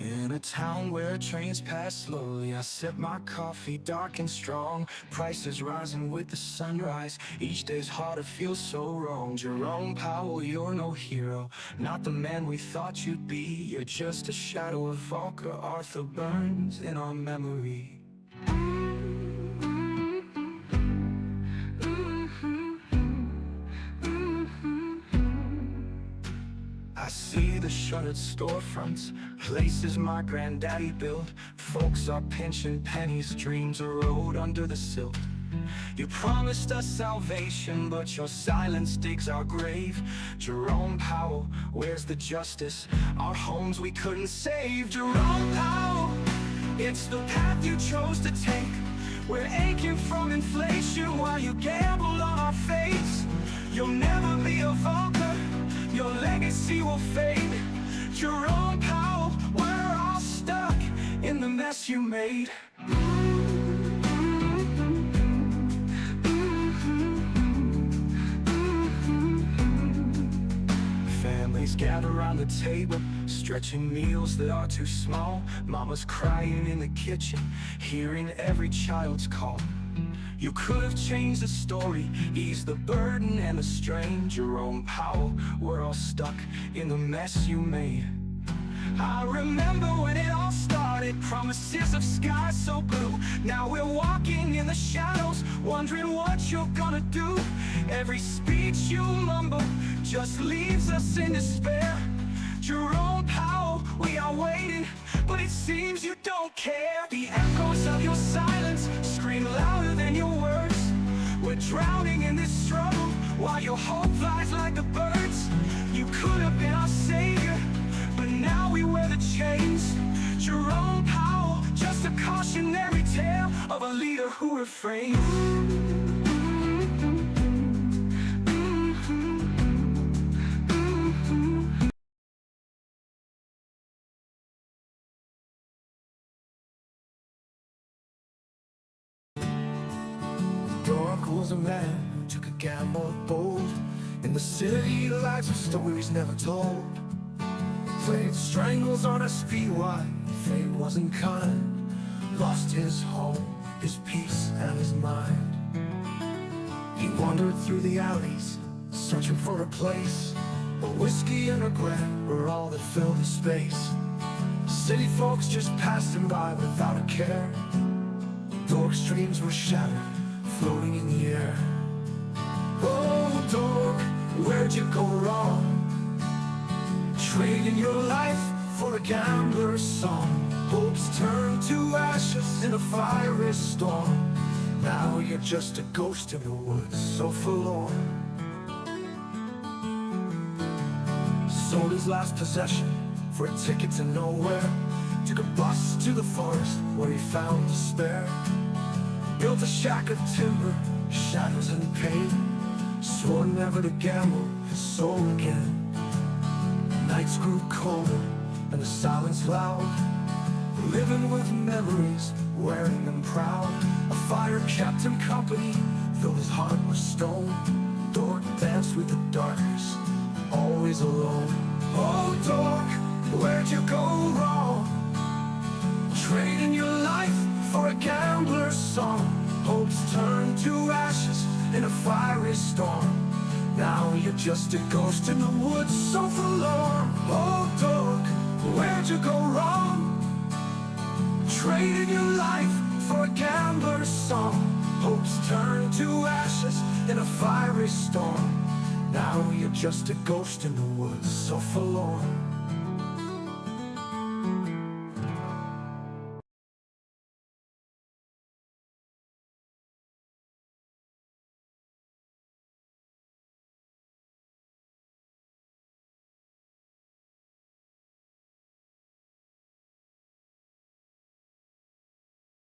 In a town where trains pass slowly, I sip my coffee dark and strong. Prices rising with the sunrise. Each day's harder, feels so wrong. Jerome Powell, you're no hero, not the man we thought you'd be. You're just a shadow of Volker Arthur Burns in our memory. I see the shuttered storefronts, places my granddaddy built. Folks are pinching pennies, dreams erode under the silt. You promised us salvation, but your silence digs our grave. Jerome Powell, where's the justice? Our homes we couldn't save. Jerome Powell, it's the path you chose to take. We're aching from inflation while you gamble on our fates. You'll never be a Volker, your legacy will fade. Jerome Powell, we're all stuck in the mess you made. Families gather around the table, stretching meals that are too small. Mama's crying in the kitchen, hearing every child's call. You could have changed the story, eased the burden and the strain. Jerome Powell, we're all stuck in the mess you made. I remember when it all started, promises of skies so blue. Now we're walking in the shadows, wondering what you're gonna do. Every speech you mumble just leaves us in despair. Jerome Powell, we are waiting, but it seems you don't care. The echoes of your silence scream louder than your words. We're drowning in this struggle while your hope flies like the birds. You could have been our savior, but now we wear the chains. Jerome Powell, just a cautionary tale of a leader who refrains. Was a man who took a gamble bold. In the city, lives of stories never told. Played strangles on a speedway, fate wasn't kind. Lost his home, his peace and his mind. He wandered through the alleys, searching for a place. But whiskey and regret were all that filled his space. City folks just passed him by without a care. Dork's dreams were shattered, floating in the air. Oh, Dork, where'd you go wrong? Trading your life for a gambler's song. Hopes turned to ashes in a fiery storm. Now you're just a ghost in the woods, so forlorn. Sold his last possession for a ticket to nowhere. Took a bus to the forest where he found despair. Built a shack of timber, shadows and pain. Swore never to gamble his soul again. Nights grew colder and the silence loud. Living with memories, wearing them proud. A fire kept him company, though his heart was stone. Dork danced with the darkness, always alone. Oh, Dork, where'd you go wrong? Trading your life for a gambler's song. Hopes turned to ashes in a fiery storm. Now you're just a ghost in the woods, so forlorn. Oh dog, where'd you go wrong? Trading your life for a gambler's song. Hopes turn to ashes in a fiery storm. Now you're just a ghost in the woods, so forlorn.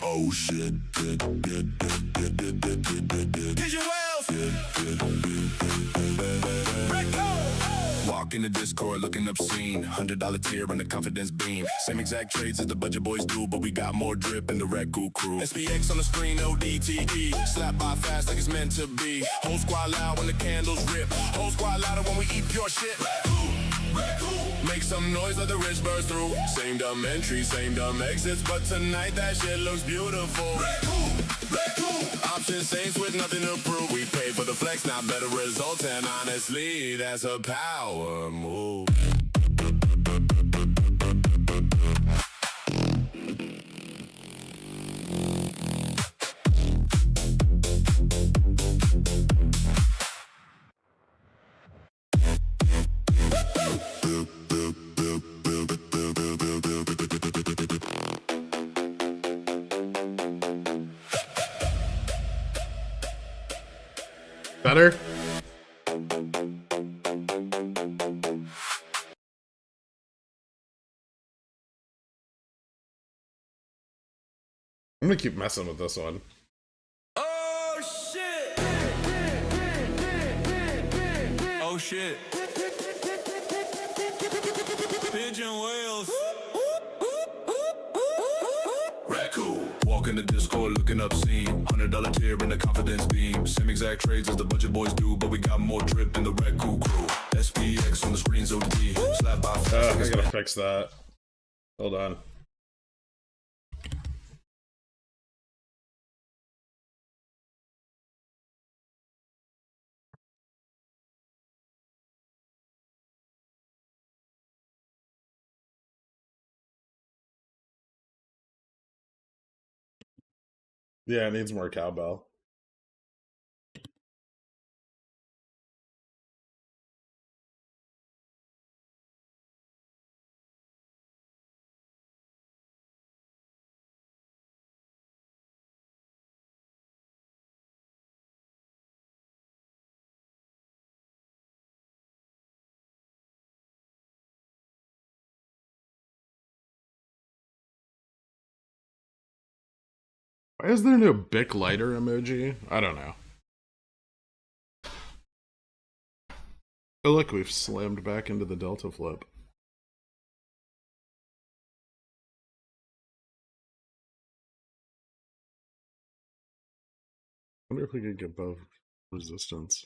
Oh shit. Pigeon Wells. Walk in the Discord looking obscene. $100 tier and the confidence beam. Same exact trades as the budget boys do, but we got more drip in the Red Cool crew. SPX on the screen, ODTE. Slap by fast like it's meant to be. Whole squad loud when the candles rip. Whole squad louder when we eat pure shit. Make some noise, let the rich burst through. Same dumb entries, same dumb exits, but tonight that shit looks beautiful. Option saints with nothing to prove. We pay for the flex, not better results, and honestly, that's a power move. Better? I'm gonna keep messing with this one. Oh shit! Oh shit! Pigeon Wells. Raccoon. Walk in the Discord looking obscene. $100 tier in the confidence beam. Same exact trades as the budget boys do, but we got more drip in the Red Cool crew. SPX on the screens OD. Slap by fast. I gotta fix that. Hold on. Yeah, it needs more cowbell. Why is there no Bic lighter emoji? I don't know. Oh look, we've slammed back into the Delta flip. I wonder if we could get above resistance.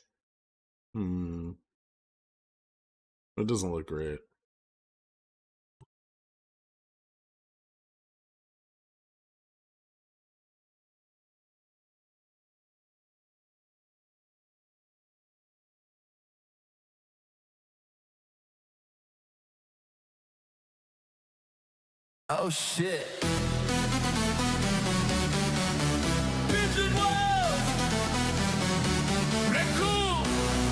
It doesn't look great. Oh shit. Pigeon Wells. Raccoon.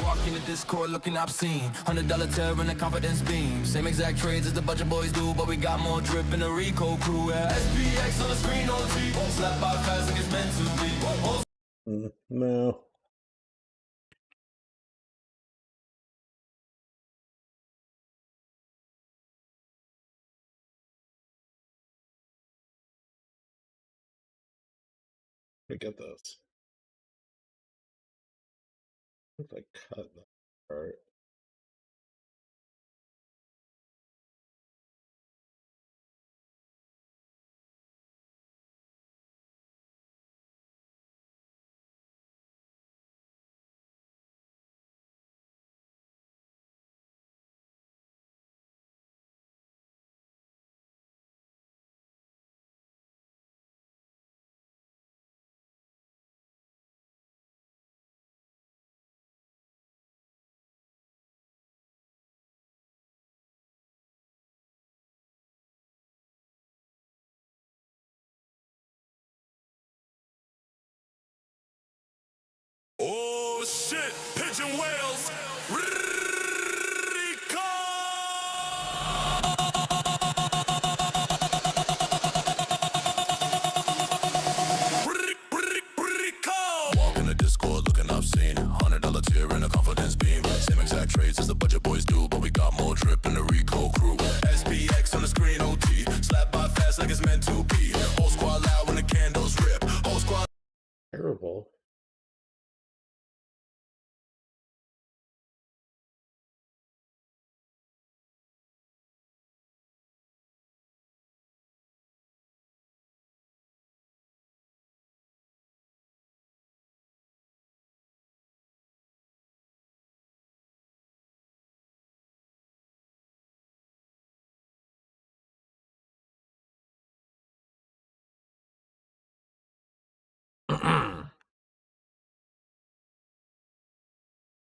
Walk in the Discord looking obscene. $100 tier and the confidence beam. Same exact trades as the budget boys do, but we got more drip in the Rico crew. Yeah. SPX on the screen OT. Slap by fast like it's meant to be. No. I get this. If I cut that part. shit, pigeon whales. Walk in the Discord looking obscene. $100 tier and a confidence beam. Same exact trades as the budget boys do, but we got more drip in the Rico crew. SPX on the screen, OT. Slap by fast like it's meant to be. Whole squad loud when the candles rip. Whole squad. Terrible.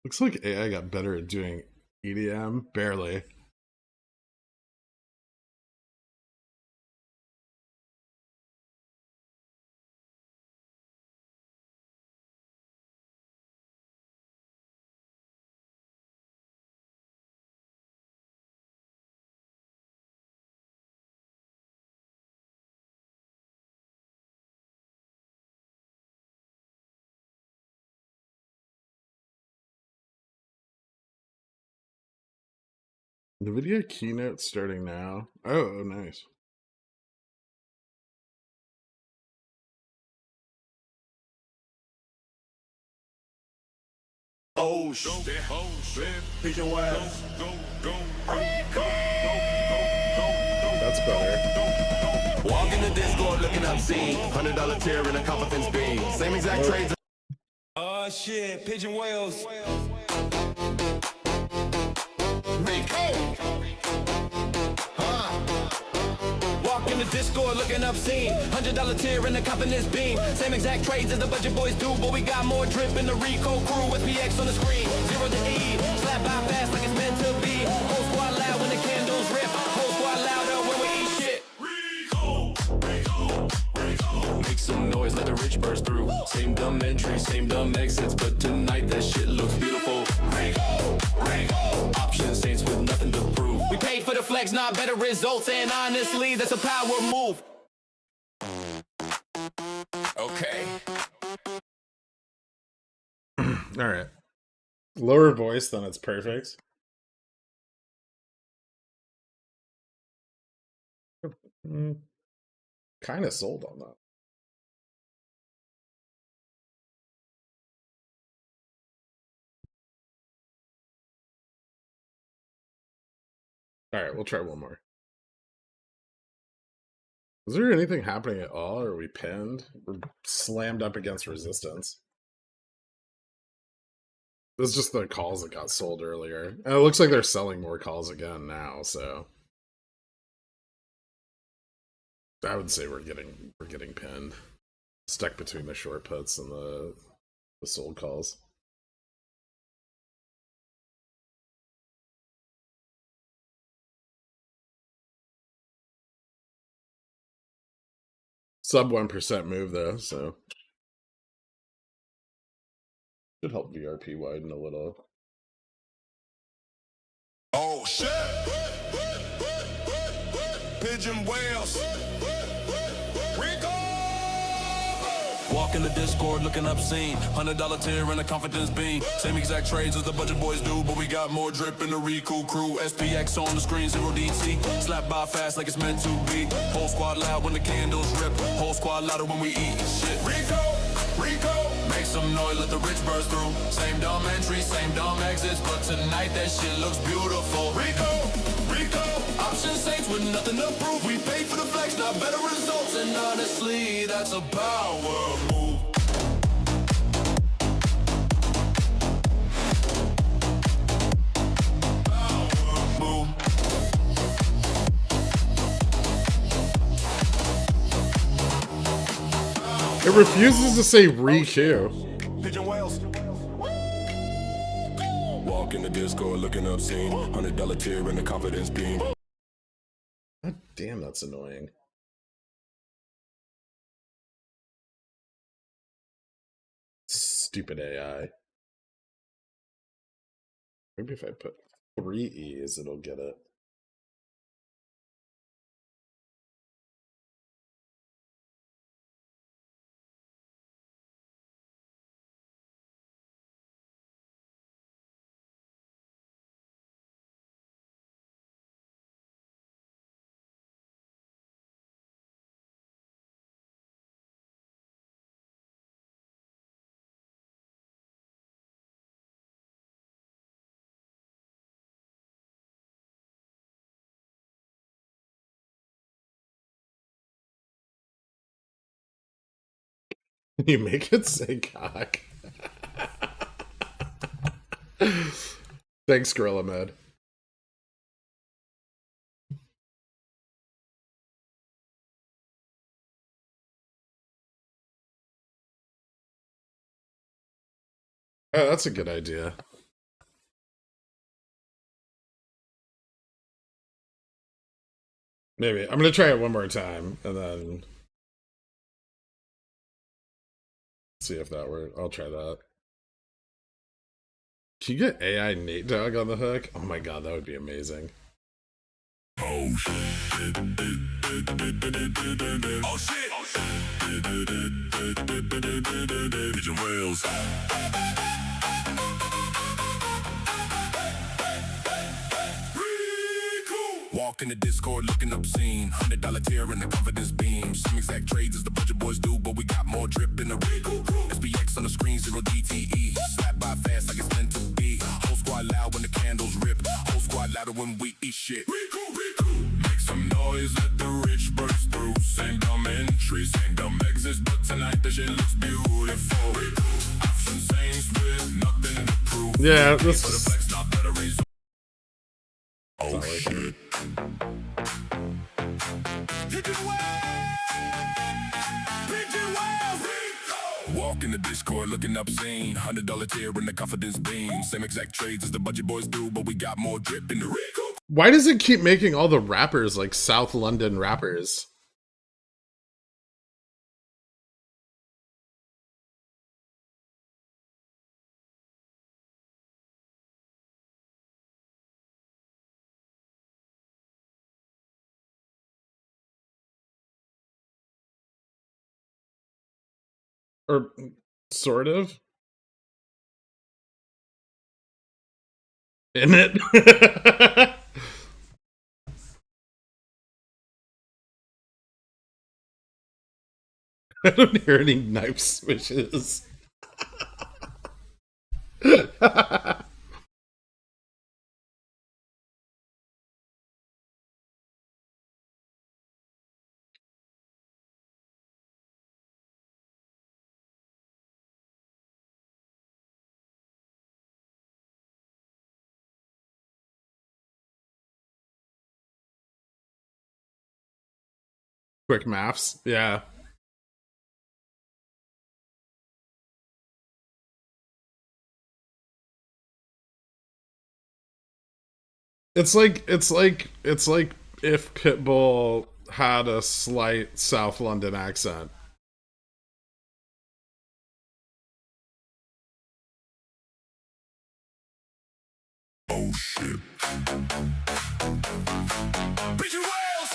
Looks like AI got better at doing EDM. Barely. Nvidia keynote starting now. Oh, nice. Oh shit, pigeon whales. That's better. Walk in the Discord looking obscene. $100 tier and a confidence beam. Same exact trades. Oh shit, pigeon whales. Walk in the Discord looking obscene. $100 tier and the confidence beam. Same exact trades as the budget boys do, but we got more drip in the Rico crew. With PX on the screen, 0 to E. Slap by fast like it's meant to be. Whole squad loud when the candles rip. Whole squad louder when we eat shit. Make some noise, let the rich burst through. Same dumb entry, same dumb exits, but tonight that shit looks beautiful. Option saints with nothing to prove. We paid for the flex, not better results, and honestly, that's a power move. Okay. All right. Lower voice, then it's perfect. Kind of sold on that. All right, we'll try one more. Is there anything happening at all? Or are we pinned? We're slammed up against resistance. This is just the calls that got sold earlier. And it looks like they're selling more calls again now, so I would say we're getting pinned. Stuck between the short puts and the sold calls. Sub 1% move though, so should help VRP widen a little. Oh shit, pigeon whales. Walk in the Discord looking obscene. $100 tier and a confidence beam. Same exact trades as the budget boys do, but we got more drip in the Rico crew. SPX on the screen, 0 DC. Slap by fast like it's meant to be. Whole squad loud when the candles rip. Whole squad louder when we eat shit. Rico. Make some noise, let the rich burst through. Same dumb entry, same dumb exits, but tonight that shit looks beautiful. Rico. Option saints with nothing to prove. We paid for the flex, not better results, and honestly, that's a power move. It refuses to say Riku. Pigeon whales. Walk in the Discord looking obscene. $100 tier and a confidence beam. God damn, that's annoying. Stupid AI. Maybe if I put 3 E's, it'll get it. You make it say cock. Thanks, Gorilla Med. Oh, that's a good idea. Maybe. I'm gonna try it one more time and then see if that works. I'll try that. Can you get AI Nate Dogg on the hook? Oh my god, that would be amazing. Oh shit. Oh shit. Pigeon whales. Walk in the Discord looking obscene. $100 tier in the confidence beam. Some exact trades as the budget boys do, but we got more drip in the Rico. SPX on the screen, 0 DTE. Slap by fast like it's meant to be. Whole squad loud when the candles rip. Whole squad louder when we eat shit. Make some noise, let the rich burst through. Same dumb entries, same dumb exits, but tonight the shit looks beautiful. Option saints with nothing to prove. Yeah, this is... Oh shit. Walk in the Discord looking obscene. $100 tier in the confidence beam. Same exact trades as the budget boys do, but we got more drip in the Rico. Why does it keep making all the rappers like South London rappers? Or sort of. In it. I don't hear any knife swishes. Quick maths, yeah. It's like if Pitbull had a slight South London accent. Oh shit. Pigeon whales.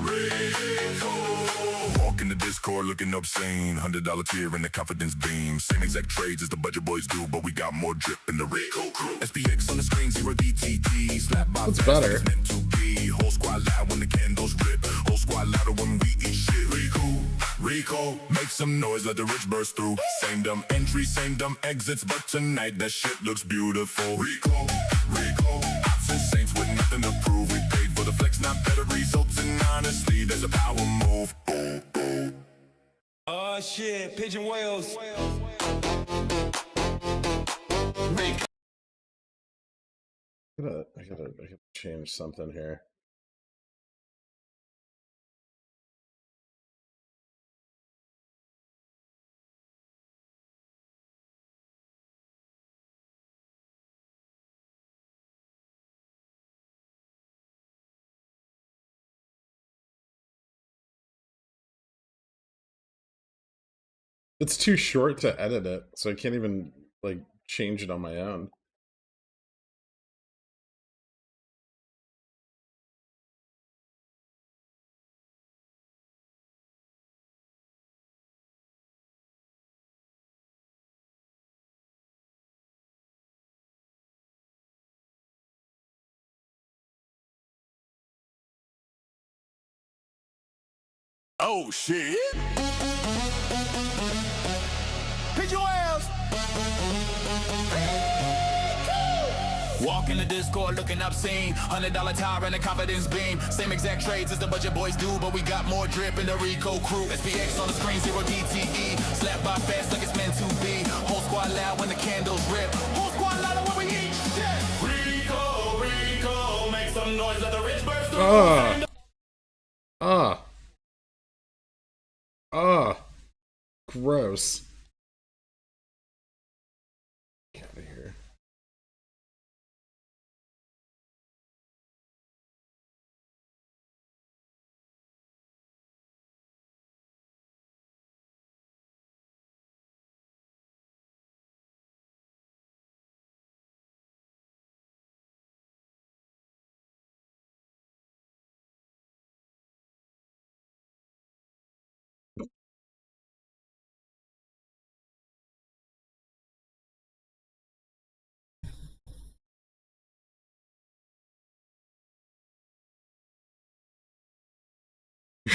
Rico. Walk in the Discord looking obscene. $100 tier in the confidence beam. Same exact trades as the budget boys do, but we got more drip in the Rico crew. SPX on the screen, 0 DTT. Slap by That's better. like it's meant to be. Whole squad loud when the candles rip. Whole squad louder when we eat shit. Rico, make some noise, let the rich burst through. Same dumb entry, same dumb exits, but tonight that shit looks beautiful. Rico, option saints with nothing to prove. We paid for the flex, not better results, and honestly, there's a power move. Oh shit, pigeon whales. I gotta change something here. It's too short to edit it, so I can't even like change it on my own. Oh shit. Pigeon Wells. Walk in the Discord looking obscene. $100 tower and a confidence beam. Same exact trades as the budget boys do, but we got more drip in the Rico crew. SPX on the screen, 0 DTE. Slap by fast like it's meant to be. Whole squad loud when the candles rip. Whole squad louder when we eat shit. Rico, Rico, make some noise, let the rich birds through. Gross. Get out of here.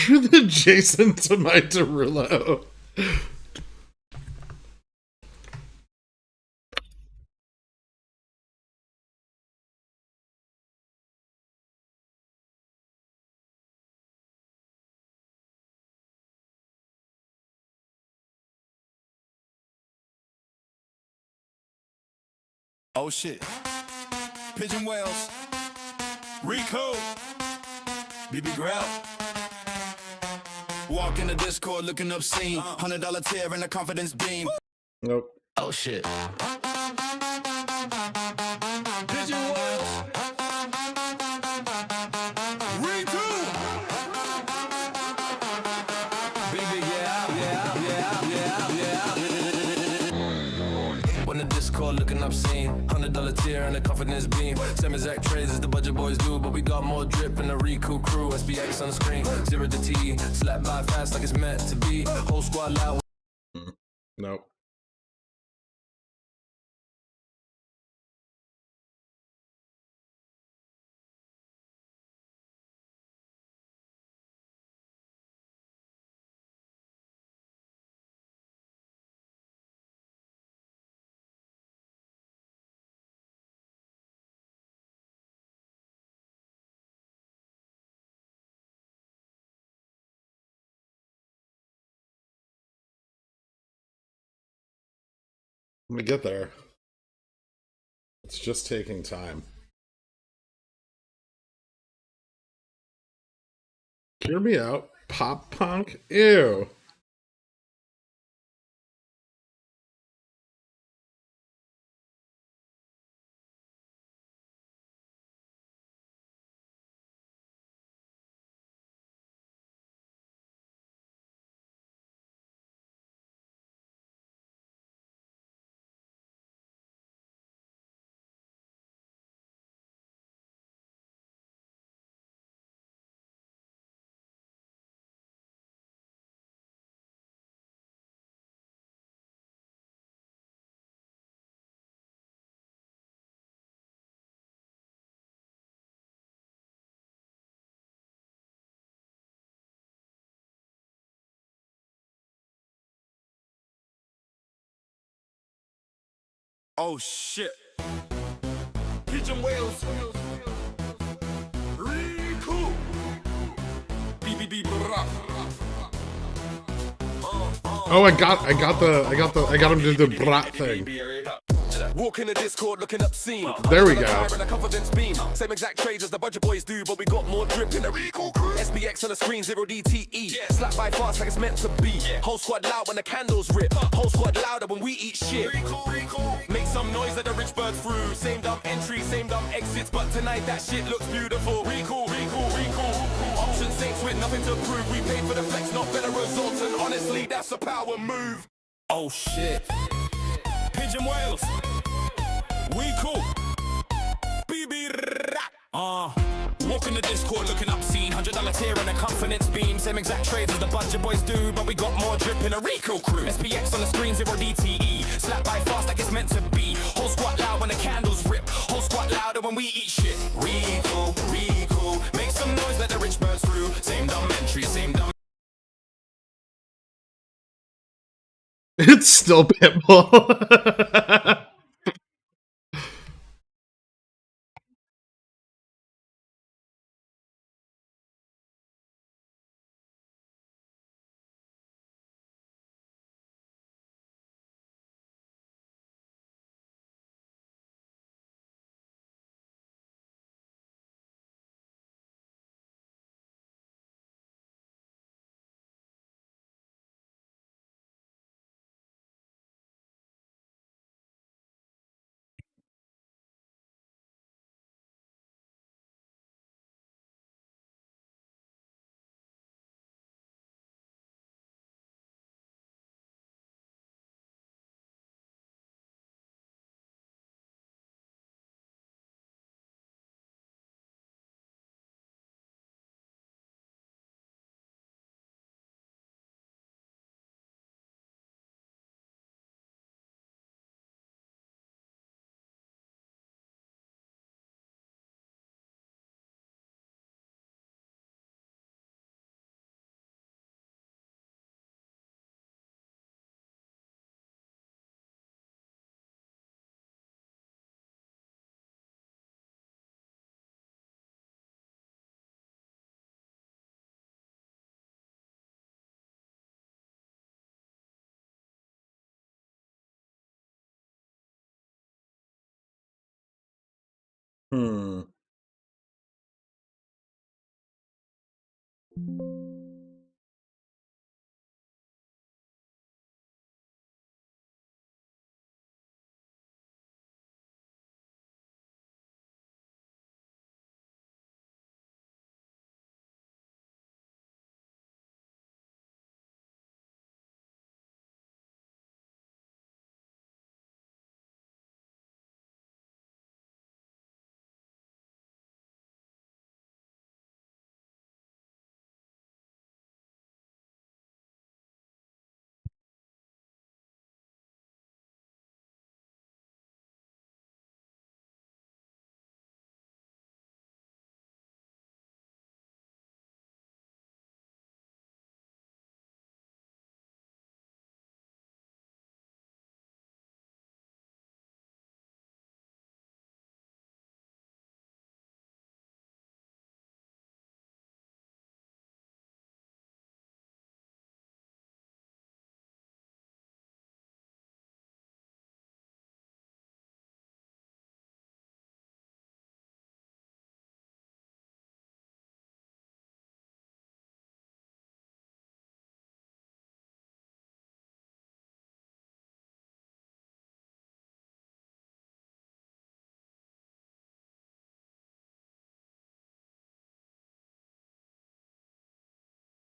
You're the Jason to my Derulo. Oh shit. Pigeon Wells. Rico. BB Grout. Walk in the Discord looking obscene. $100 tier and a confidence beam. Nope. Oh shit. Pigeon Wells. Rico. BB, yeah. When the Discord looking obscene. $100 tier and a confidence beam. Same exact trades as the budget boys do, but we got more drip in the Rico crew. SPX on the screen, 0 to T. Slap by fast like it's meant to be. Whole squad loud. Nope. Let me get there. It's just taking time. Hear me out. Pop punk? Ew. Oh shit. Pigeon Wells. Rico. BBB bra. Oh, I got him to do the brat thing. Walk in the Discord looking obscene. There we go. Confidence beam. Same exact trades as the budget boys do, but we got more drip in the Rico crew. SPX on the screen, 0 DTE. Slap by fast like it's meant to be. Whole squad loud when the candles rip. Whole squad louder when we eat shit. Make some noise, let the rich birds through. Same dumb entry, same dumb exits, but tonight that shit looks beautiful. Rico. Option saints with nothing to prove. We paid for the flex, not better results, and honestly, that's a power move. Oh shit. Pigeon Wells. We cool. BB walk in the Discord looking obscene. $100 tier and a confidence beam. Same exact trades as the budget boys do, but we got more drip in a Rico crew. SPX on the screen, 0 DTE. Slap by fast like it's meant to be. Whole squad loud when the candles rip. Whole squad louder when we eat shit. Rico. Make some noise, let the rich birds through. Same dumb entry, same dumb It's still Pitbull. Hmm.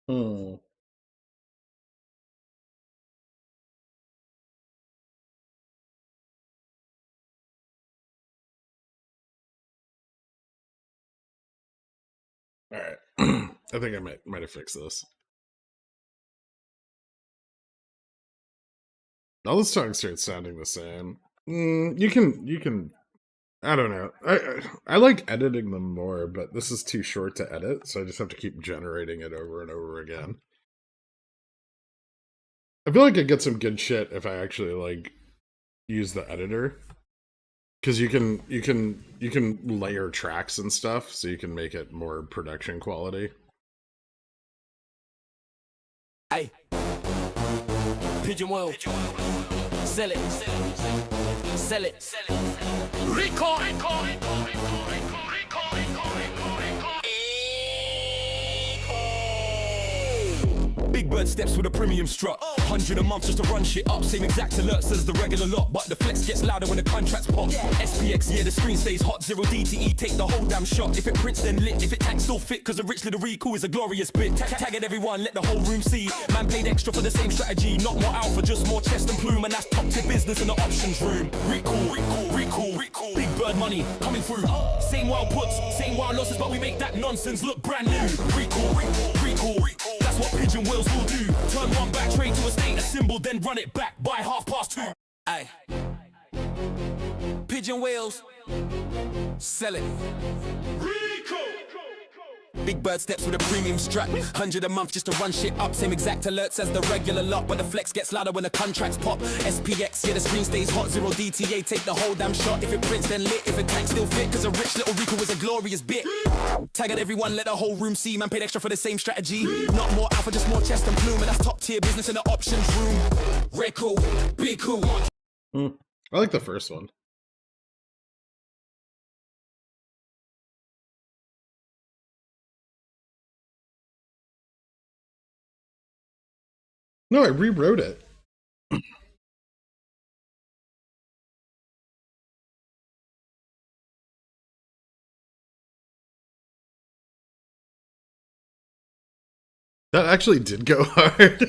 Hmm. All right. I think I might have fixed this. All the songs start sounding the same. You can. I don't know. I like editing them more, but this is too short to edit, so I just have to keep generating it over and over again. I feel like I get some good shit if I actually like use the editor, because you can layer tracks and stuff, so you can make it more production quality. Hey, pigeon wheel, sell it, sell it, recall, Big bird steps with a premium strut. 100 a month just to run shit up. Same exact alerts as the regular lot, but the flex gets louder when the contracts pop. SPX, yeah, the screen stays hot. 0 DTE, take the whole damn shot. If it prints, then lit. If it tags, still fit, cause the rich little recall is a glorious bit. Tagging everyone, let the whole room see. Man played extra for the same strategy. Not more alpha, just more chest and plume. And that's top tier business in the options room. Recall. Big bird money coming through. Same wild puts, same wild losses, but we make that nonsense look brand new. Recall. That's what pigeon wheels will do. Turn one back trade to a status symbol, then run it back by 2:30. Aye. Pigeon wheels, sell it. Big bird steps with a premium strut. 100 a month just to run shit up. Same exact alerts as the regular lot, but the flex gets louder when the contracts pop. SPX, yeah, the screen stays hot. 0 DTA, take the whole damn shot. If it prints, then lit. If it tanks, still fit. Cause a rich little Rico is a glorious bit. Tag at everyone, let the whole room see. Man paid extra for the same strategy. Not more alpha, just more chest and plume. And that's top tier business in the options room. Rico, big cool. I like the first one. No, I rewrote it. That actually did go hard.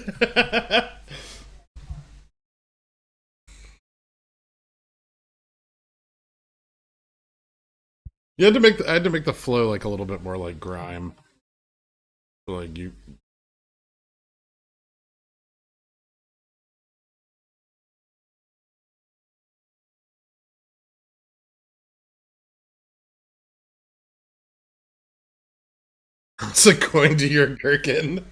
You had to make I had to make the flow like a little bit more like grime. Like you It's a coin to your Gherkin.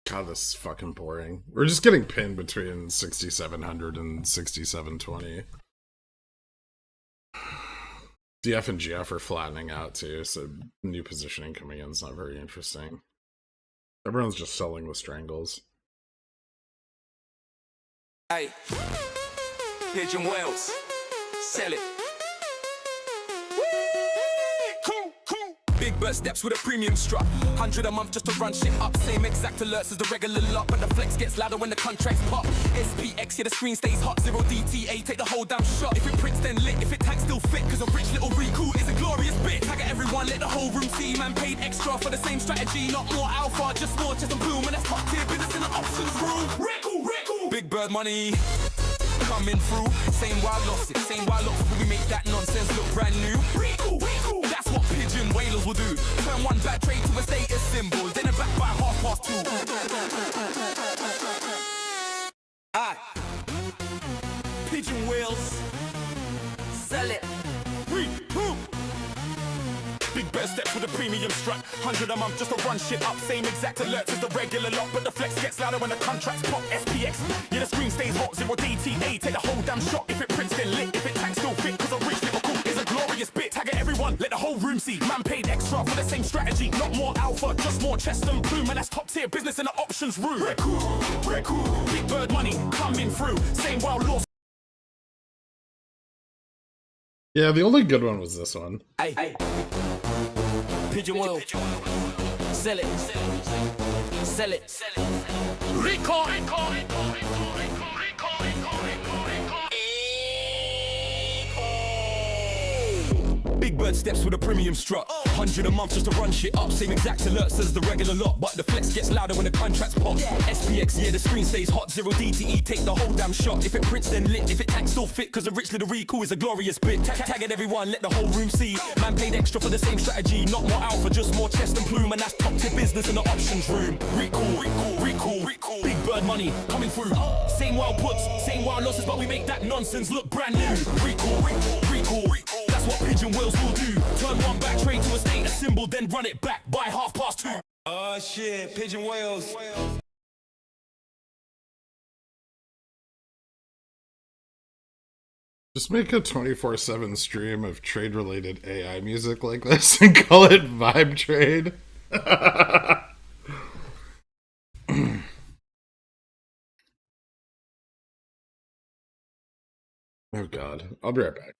God, this is fucking boring. We're just getting pinned between 6,700 and 6,720. DF and GF are flattening out too, so new positioning coming in is not very interesting. Everyone's just selling the strangles. Hey, Pigeon Wells, sell it. Big bird steps with a premium strut. 100 a month just to run shit up. Same exact alerts as the regular lot, but the flex gets louder when the contracts pop. SPX, yeah, the screen stays hot. 0 DTA, take the whole damn shot. If it prints, then lit. If it tanks, still fit. Cause a rich little recruit is a glorious bit. Tag at everyone, let the whole room see. Man paid extra for the same strategy. Not more alpha, just more chest and bloom. And that's top tier business in the options room. Rickle. Big bird money coming through. Same wild losses, when we make that nonsense look brand new. Rickle. That's what pigeon whalers will do. Turn one bad trade to a status symbol, then it back by 2:30. Aye. Pigeon whales, sell it. Big bird steps with a premium strut. 100 a month just to run shit up. Same exact alerts as the regular lot, but the flex gets louder when the contracts pop. SPX, yeah, the screen stays hot. 0 DTA, take the whole damn shot. If it prints, then lit. If it tanks, still fit. Cause a rich little cool is a glorious bit. Tag at everyone, let the whole room see. Man paid extra for the same strategy. Not more alpha, just more chest and plume. And that's top tier business in the options room. Rickle. Big bird money coming through. Same wild laws. Yeah, the only good one was this one. Hey. Pigeon Wheel. Sell it. Rico. Big bird steps with a premium strut. 100 a month just to run shit up. Same exact alerts as the regular lot, but the flex gets louder when the contracts pop. SPX, yeah, the screen stays hot. 0 DTE, take the whole damn shot. If it prints, then lit. If it tanks, still fit. Cause a rich little recall is a glorious bit. Tag at everyone, let the whole room see. Man paid extra for the same strategy. Not more alpha, just more chest and plume. And that's top tier business in the options room. Recall. Big bird money coming through. Same wild puts, same wild losses, but we make that nonsense look brand new. Recall. That's what pigeon whales will do. Turn one back trade to a status symbol, then run it back by 2:30. Oh shit, Pigeon Wales. Just make a 24/7 stream of trade-related AI music like this and call it Vibe Trade. Oh god. I'll be right back.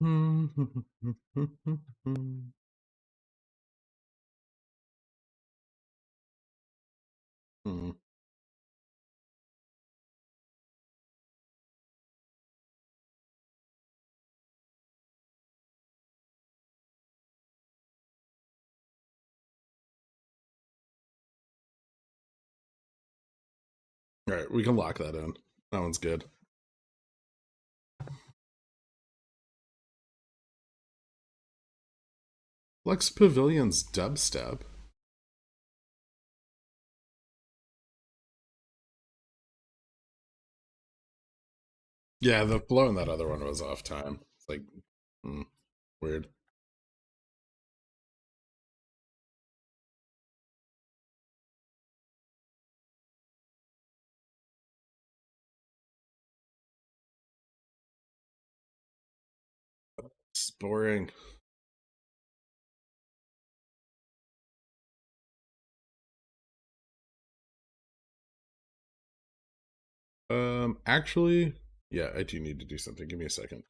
Hmm. All right, we can lock that in. That one's good. Lex Pavilion's dubstep. Yeah, the flow in that other one was off time. It's like weird. It's boring. Actually, yeah, I do need to do something. Give me a second.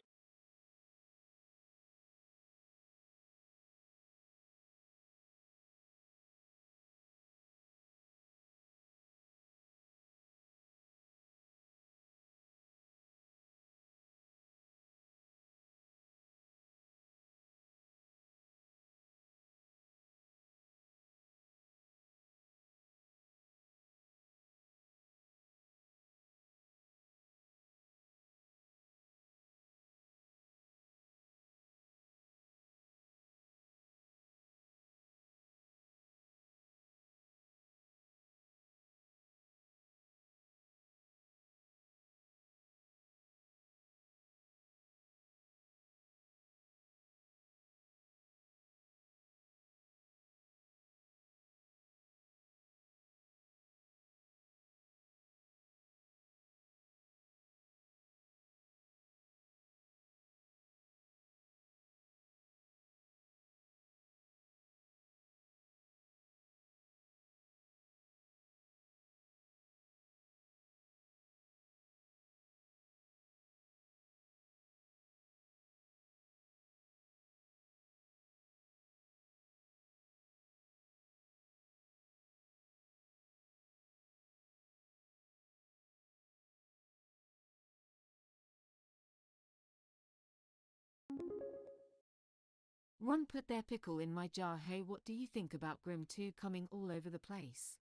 Ron put their pickle in my jar. Hey, what do you think about Grim 2 coming all over the place?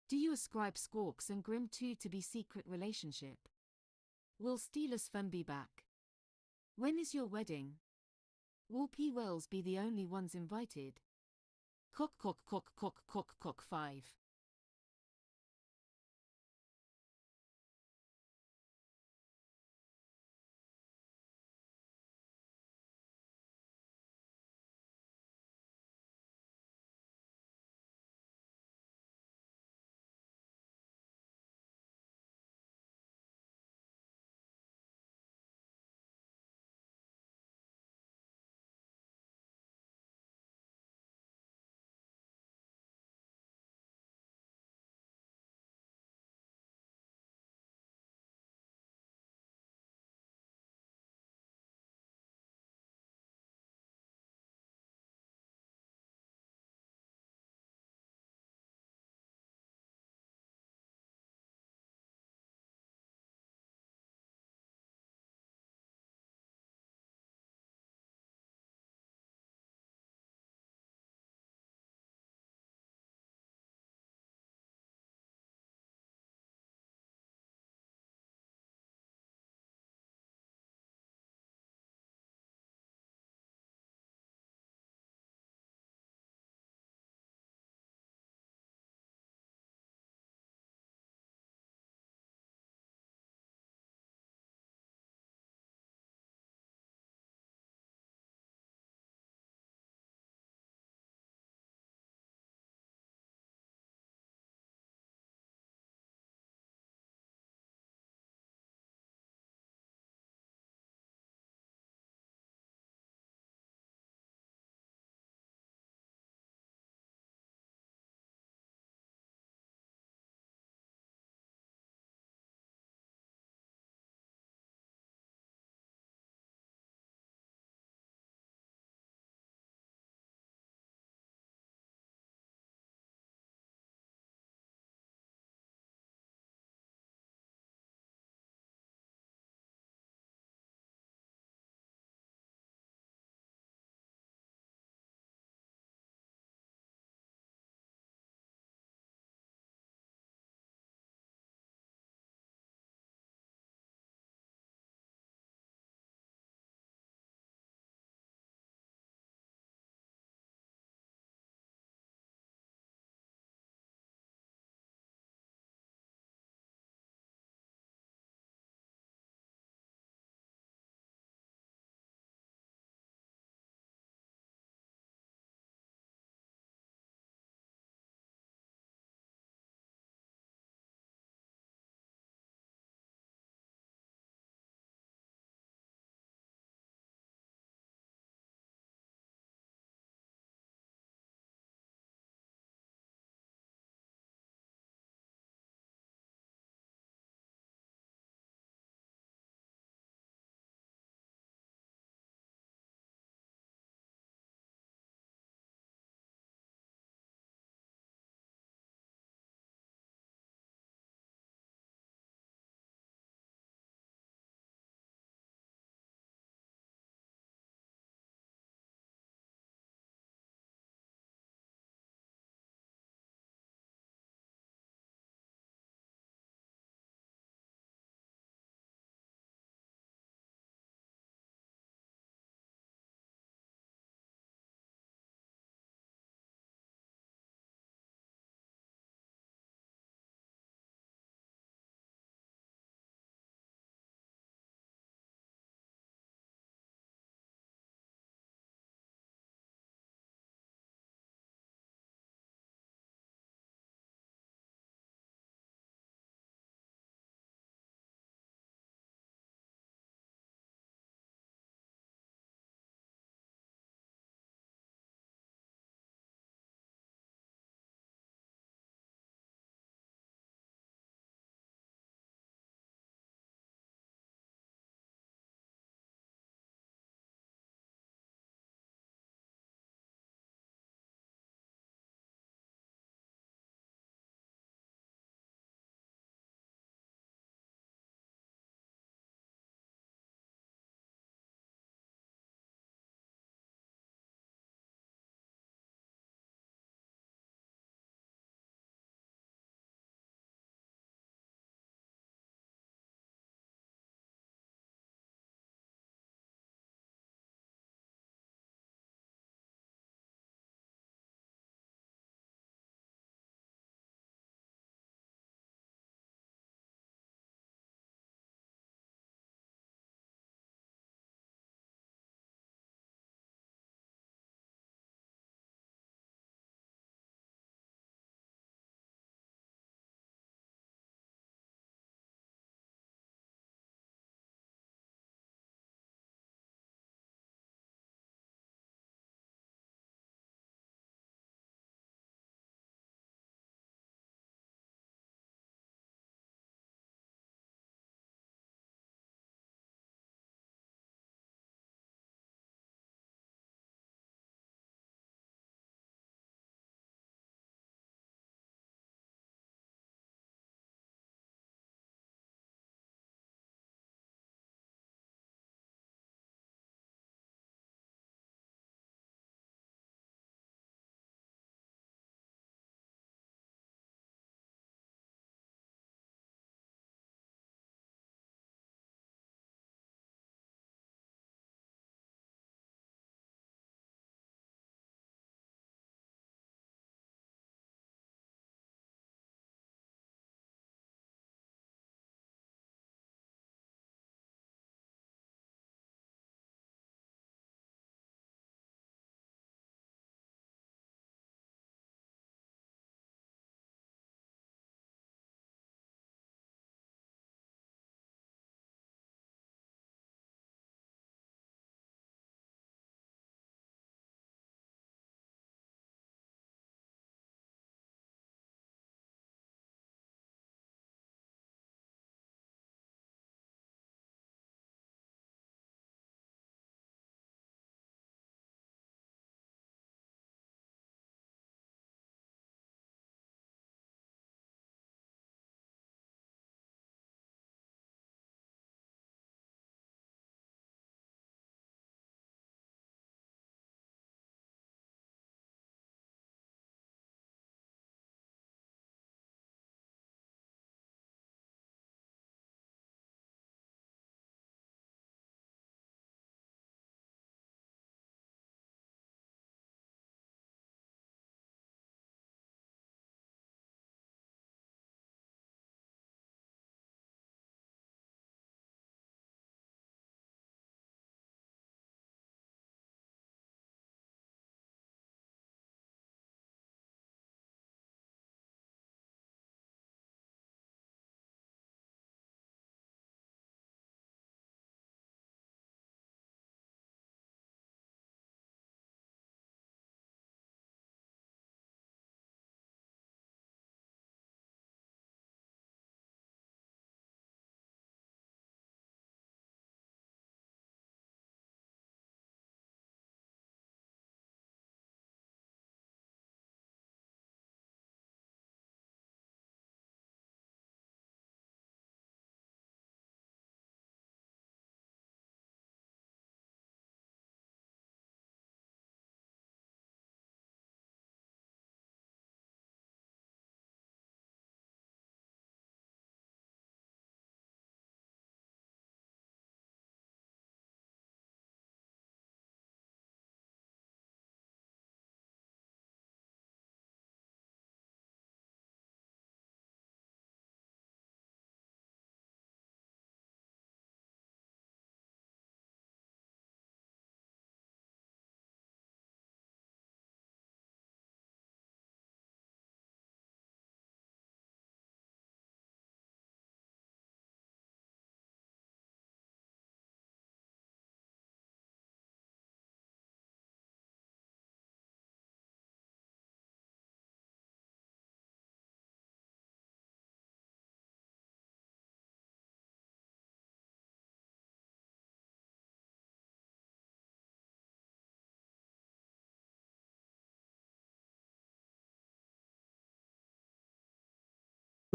Do you ascribe Squawks and Grim 2 to be secret relationship? Will Steelers Fun be back? When is your wedding? Will P. Wells be the only ones invited? Cock cock cock cock cock cock 5.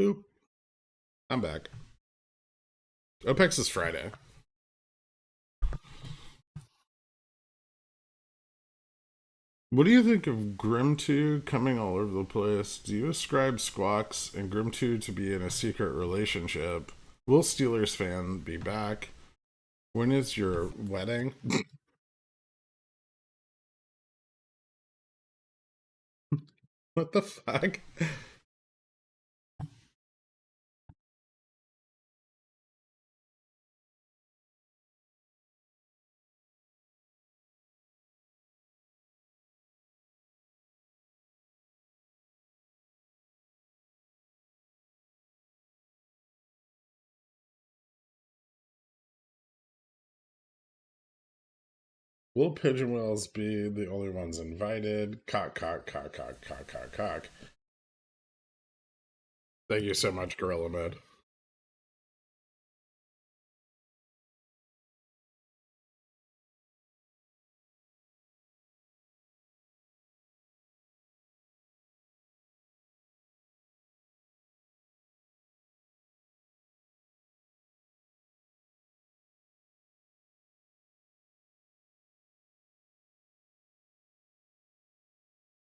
Boop. I'm back. OPEX is Friday. What do you think of Grim2 coming all over the place? Do you ascribe Squawks and Grim2 to be in a secret relationship? Will Steelers fan be back? When is your wedding? What the fuck? Will Pigeon Whales be the only ones invited? Cock, cock, cock, cock, cock, cock, cock. Thank you so much, Gorilla Mode.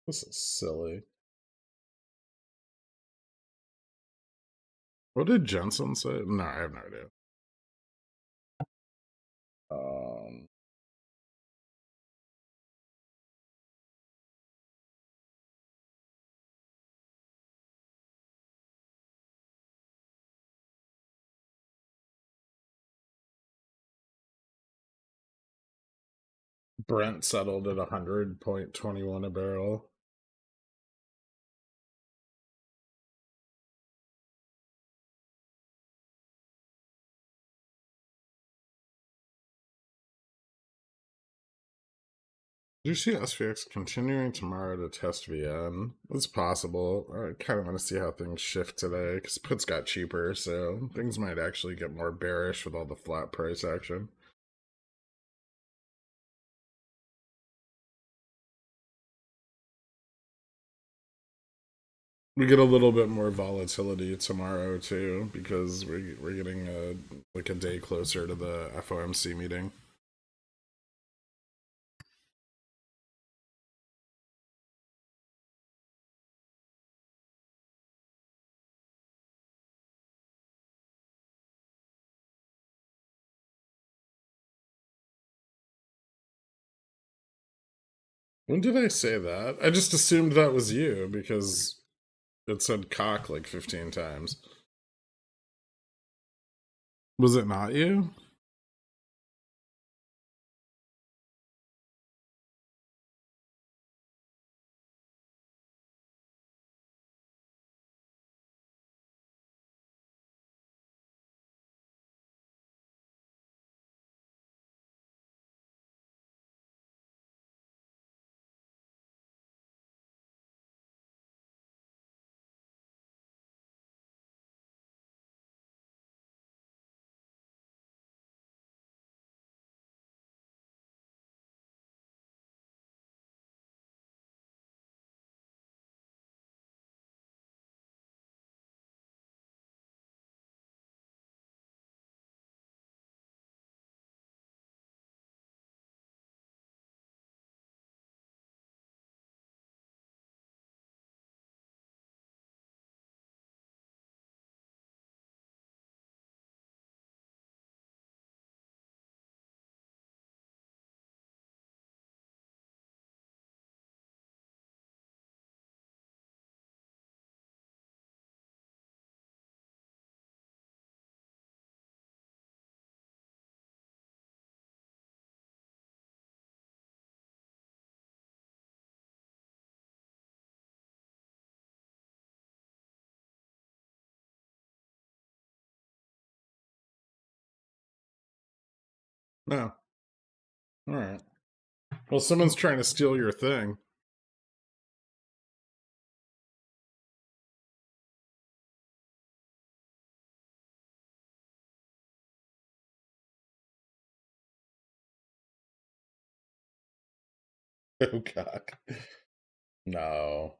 This is silly. What did Jensen say? No, I have no idea. Um, Brent settled at 100.21 a barrel. Do you see SVX continuing tomorrow to test VN? It's possible. I kind of want to see how things shift today because puts got cheaper, so things might actually get more bearish with all the flat price action. We get a little bit more volatility tomorrow too because we're getting a day closer to the FOMC meeting. When did I say that? I just assumed that was you because it said cock like 15 times. Was it not you? No. All right. Well, someone's trying to steal your thing. Oh god. No.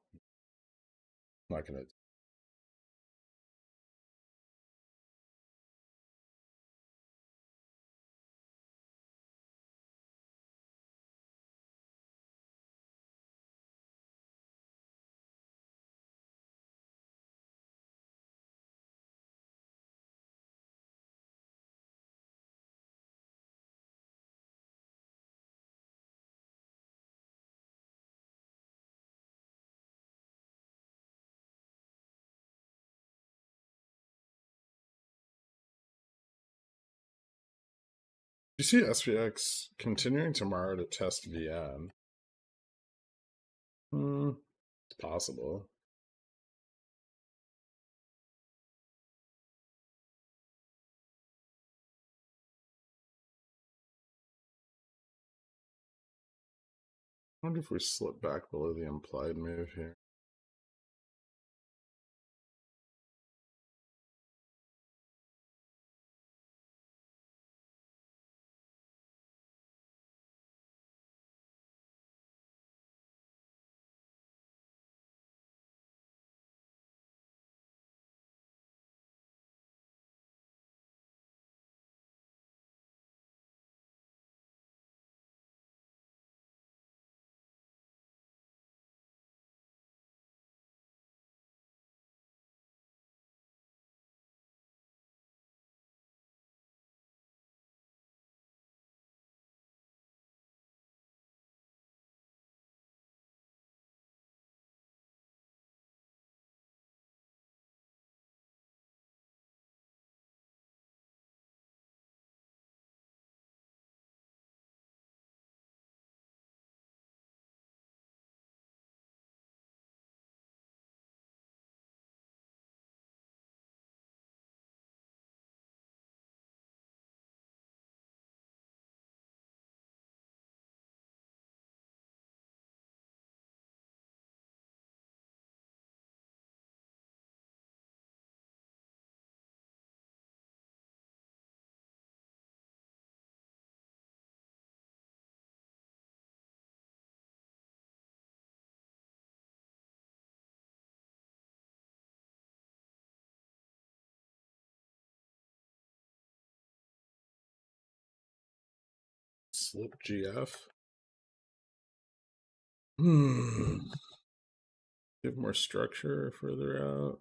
I'm not gonna You see SPX continuing tomorrow to test VN. It's possible. I wonder if we slip back below the implied move here. Slip GF. Give more structure further out.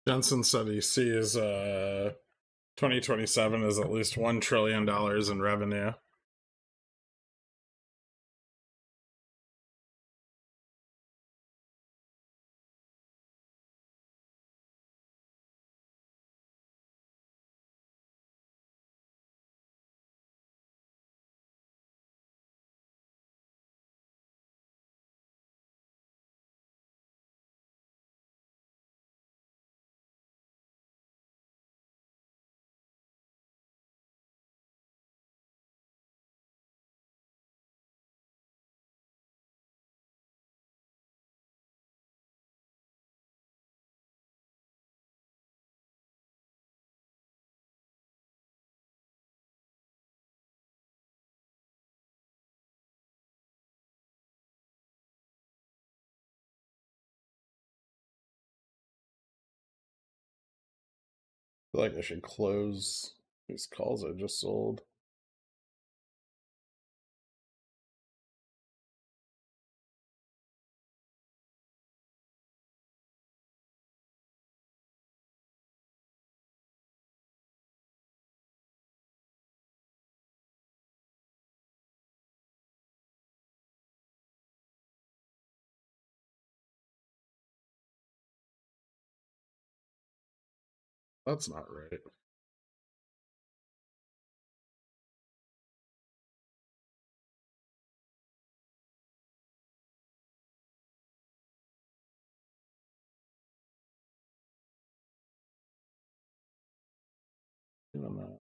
Jensen said he sees 2027 is at least $1 trillion in revenue. I feel like I should close these calls I just sold. That's not right. Even that.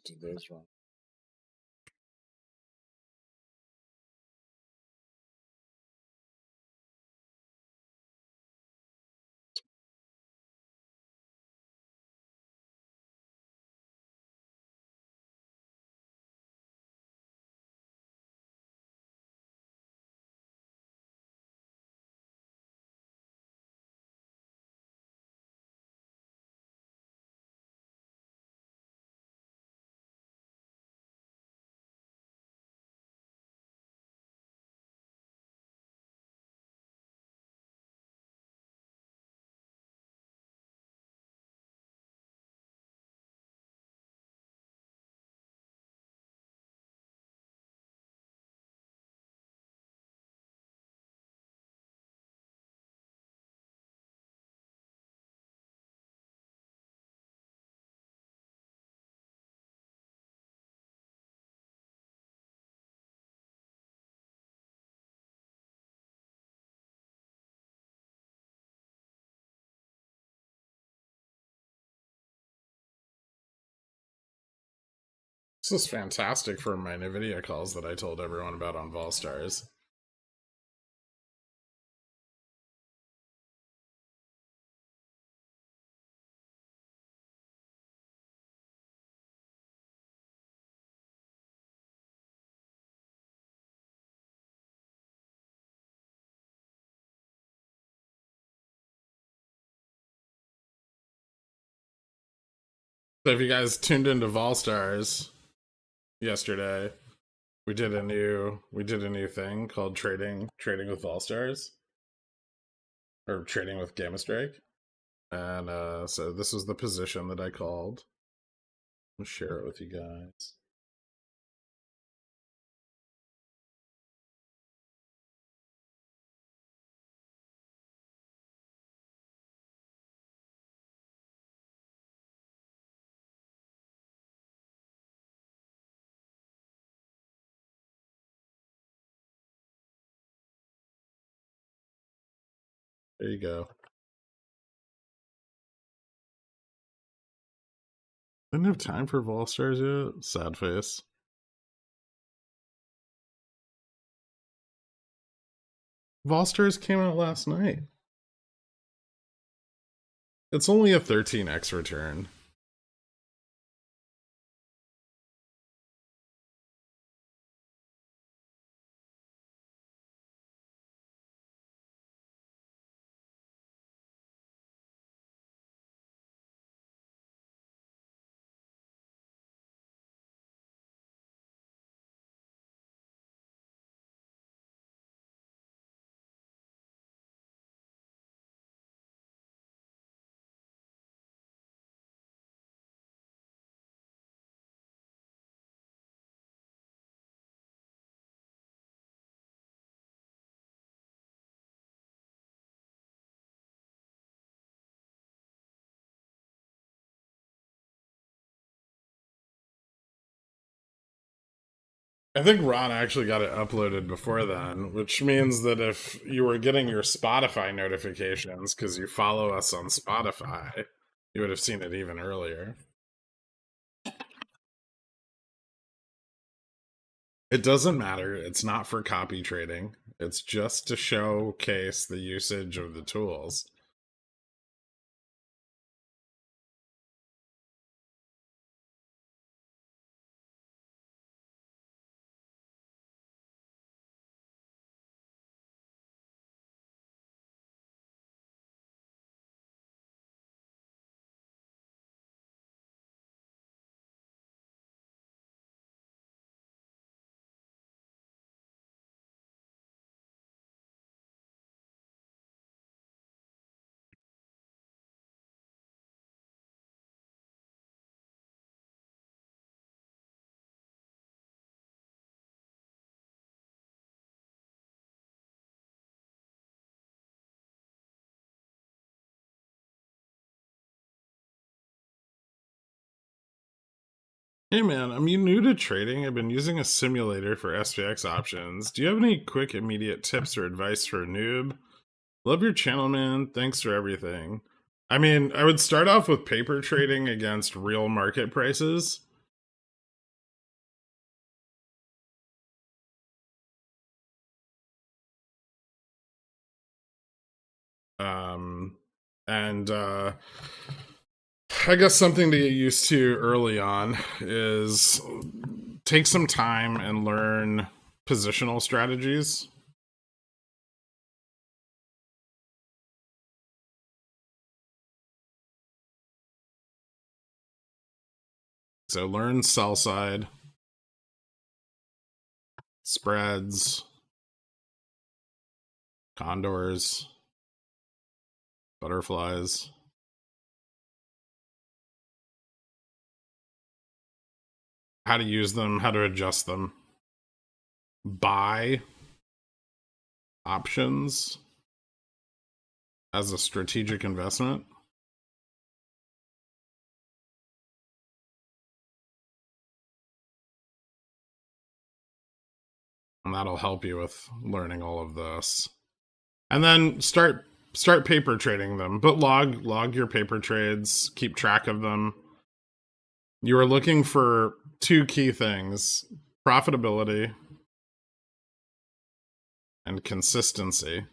Did those wrong. This is fantastic for my Nvidia calls that I told everyone about on Volstars. So if you guys tuned into Volstars yesterday, we did a new thing called trading with Volstars, or trading with Gamma Strike. And so this was the position that I called. I'll share it with you guys. There you go. Didn't have time for Vol Stars yet. Sad face. Vol Stars came out last night. It's only a 13x return. I think Ron actually got it uploaded before then, which means that if you were getting your Spotify notifications because you follow us on Spotify, you would have seen it even earlier. It doesn't matter. It's not for copy trading. It's just to showcase the usage of the tools. Hey man, I'm new to trading. I've been using a simulator for SPX options. Do you have any quick, immediate tips or advice for a noob? Love your channel, man. Thanks for everything. I mean, I would start off with paper trading against real market prices. And I guess something to get used to early on is take some time and learn positional strategies. So learn sell side, spreads, condors, butterflies. How to use them, how to adjust them. Buy options as a strategic investment. And that'll help you with learning all of this. And then start paper trading them, but log your paper trades, keep track of them. You are looking for two key things: profitability and consistency.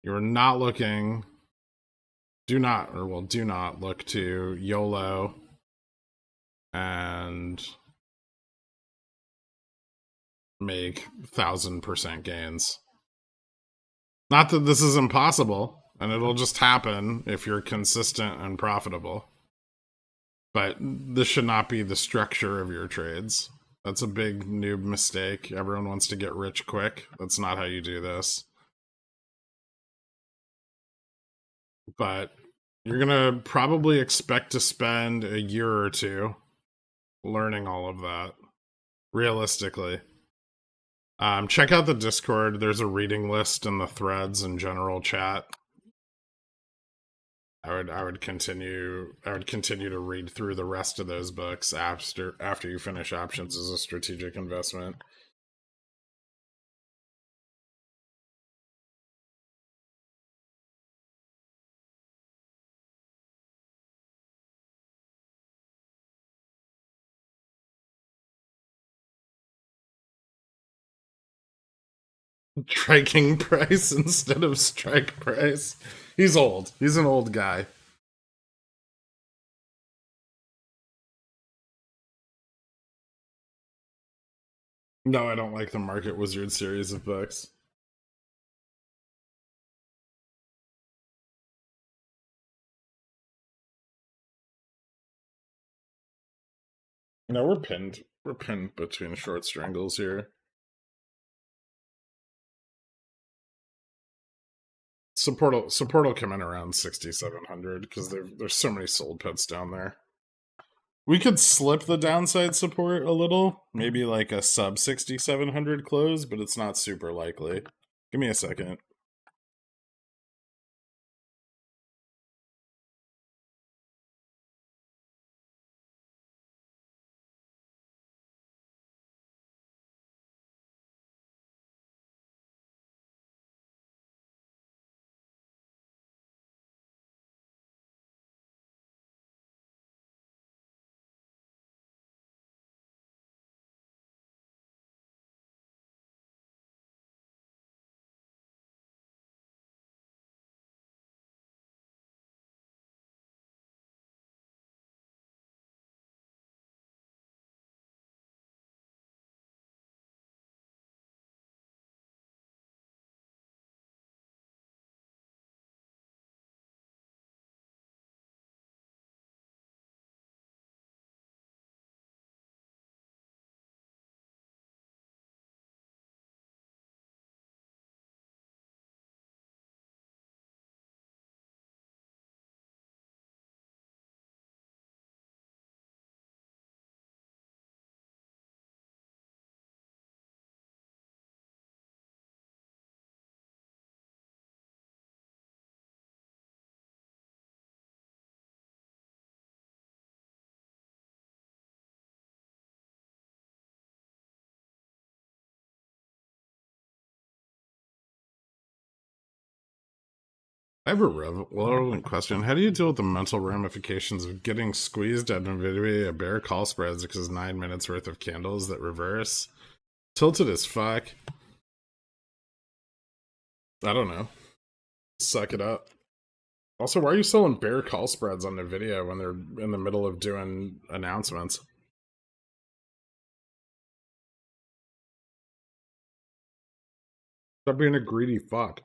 You're not looking, do not look to YOLO and make 1000% gains. Not that this is impossible, and it'll just happen if you're consistent and profitable. But this should not be the structure of your trades. That's a big noob mistake. Everyone wants to get rich quick. That's not how you do this. But you're gonna probably expect to spend a year or two learning all of that, realistically. Check out the Discord. There's a reading list in the threads and general chat. I would continue to read through the rest of those books after you finish options as a strategic investment. Striking price instead of strike price. He's old. He's an old guy. No, I don't like the Market Wizard series of books. No, we're pinned. We're pinned between short strangles here. Support will come in around 6,700 because there's so many sold puts down there. We could slip the downside support a little, maybe like a sub 6,700 close, but it's not super likely. Give me a second. I have a relevant question. How do you deal with the mental ramifications of getting squeezed at Nvidia bear call spreads because 9 minutes worth of candles that reverse? Tilted as fuck. I don't know. Suck it up. Also, why are you selling bear call spreads on Nvidia when they're in the middle of doing announcements? Stop being a greedy fuck.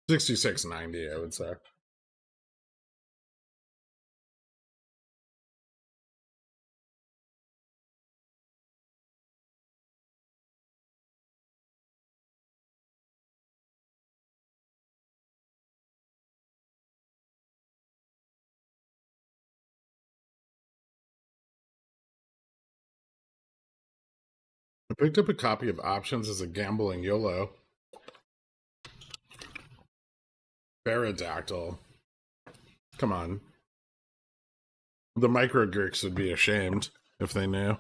$66.90, I would say. I picked up a copy of Options as a gambling YOLO. Baradactyl. Come on. The micro Gherks would be ashamed if they knew.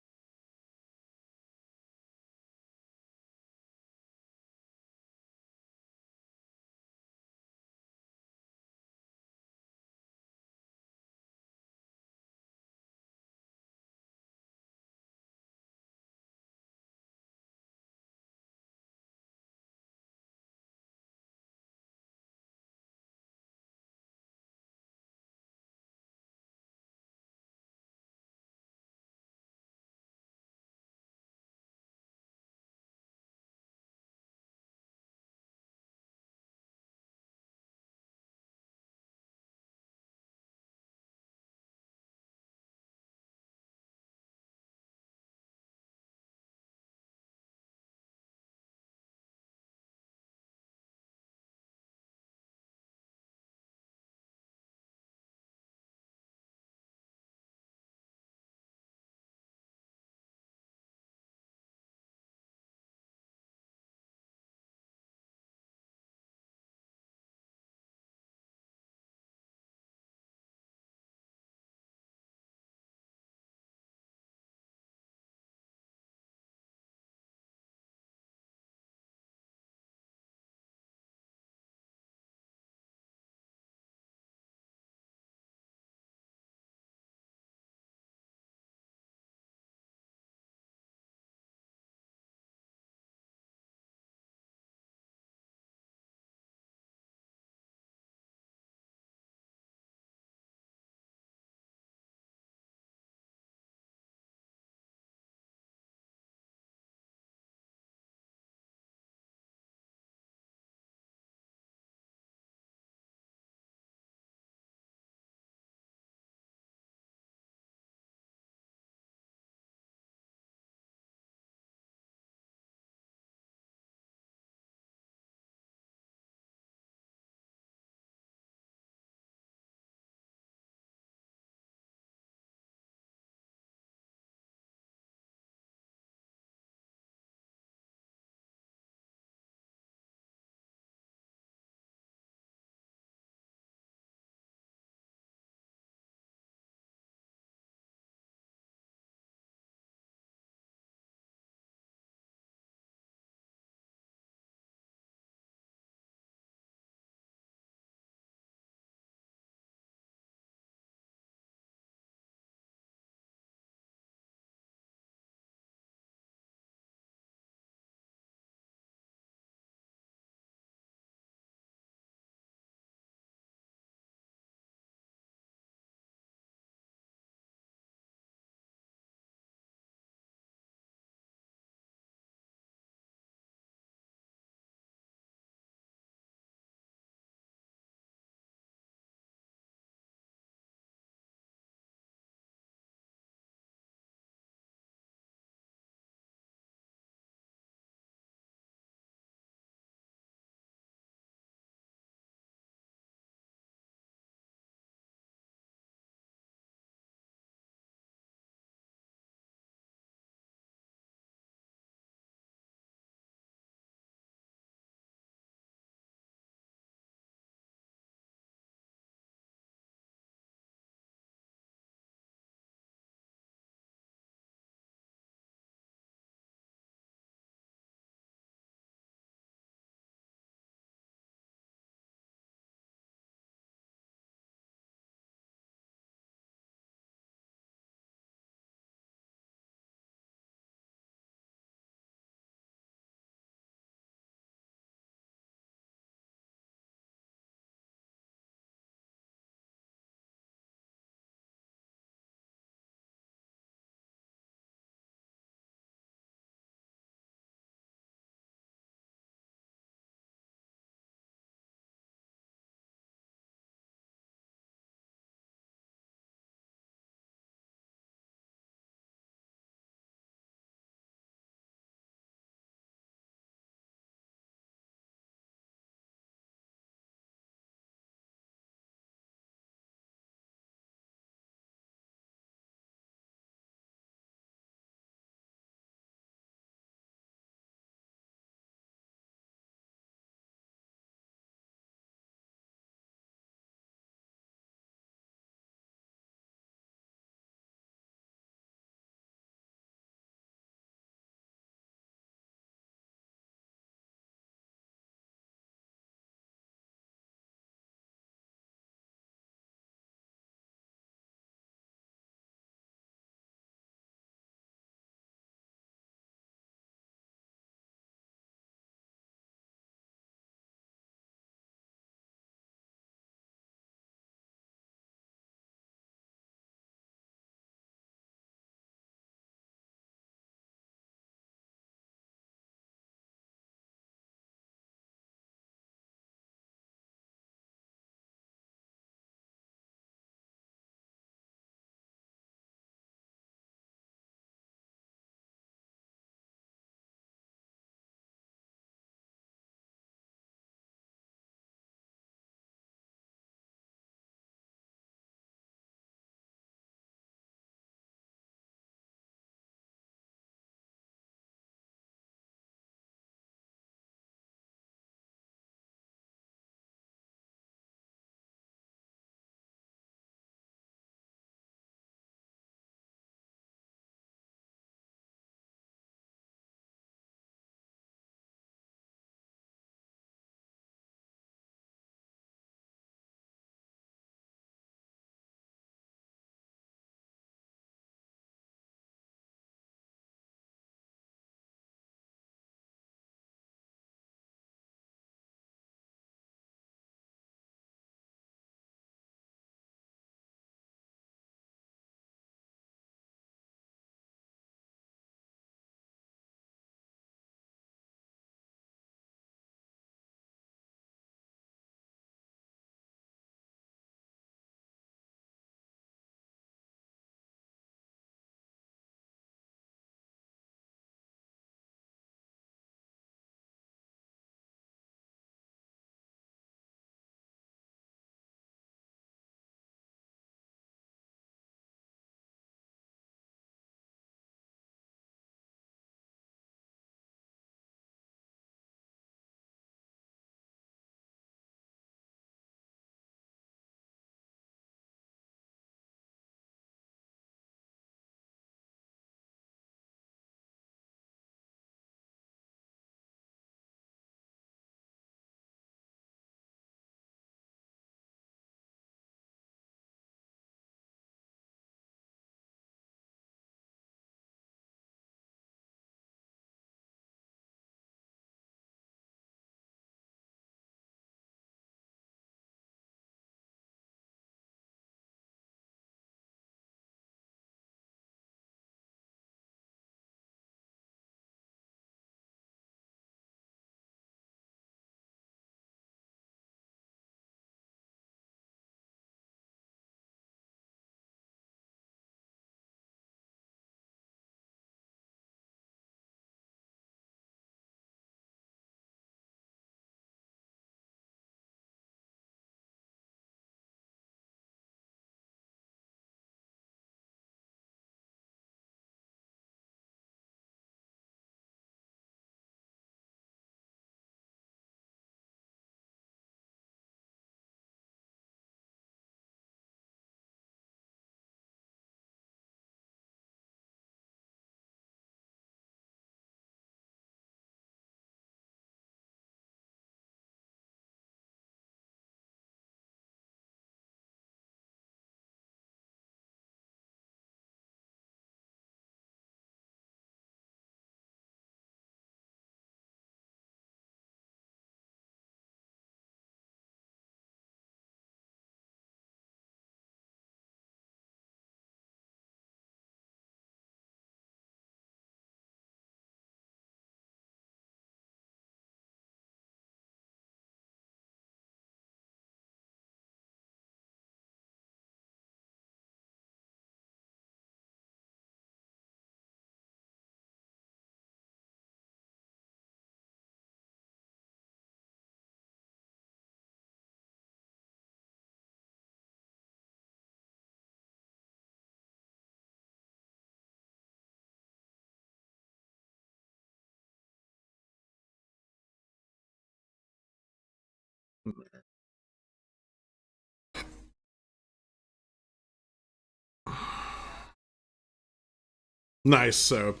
Nice soap.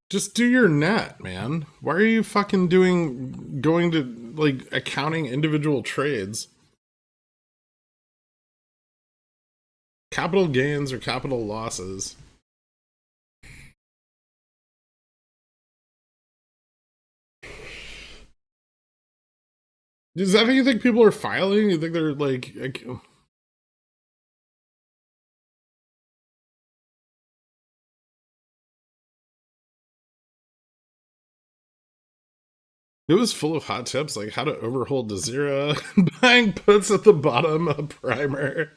Just do your net, man. Why are you fucking going to, like, accounting individual trades? Capital gains or capital losses. Is that how you think people are filing? You think they're like it was full of hot tips, like how to overhold to zero, buying puts at the bottom, a primer.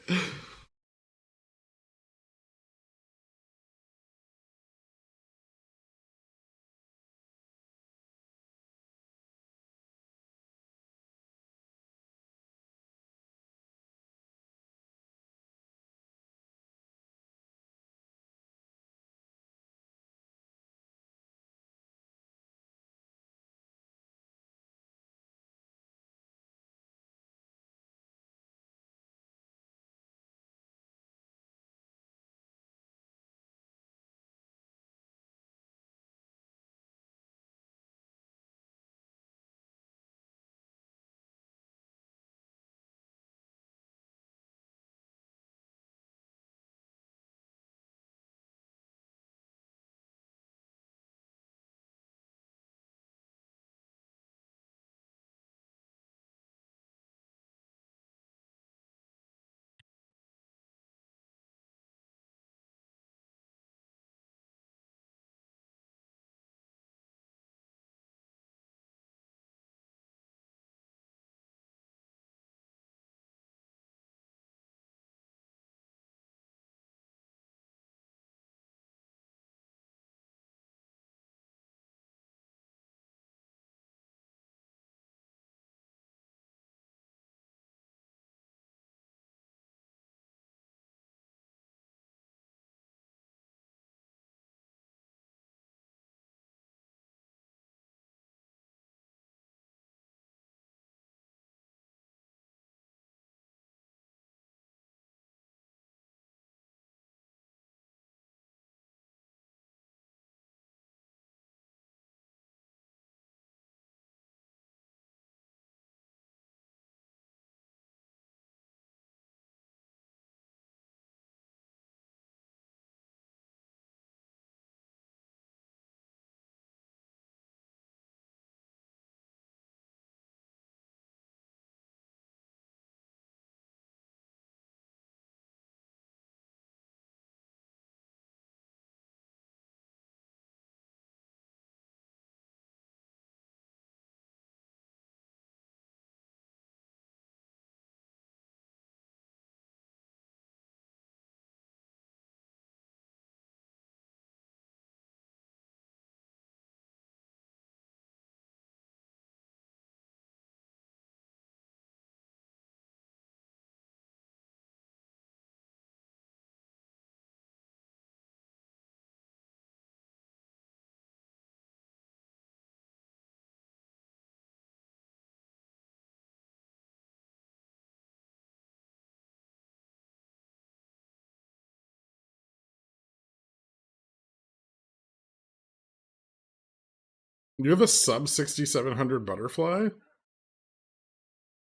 You have a sub 6700 butterfly?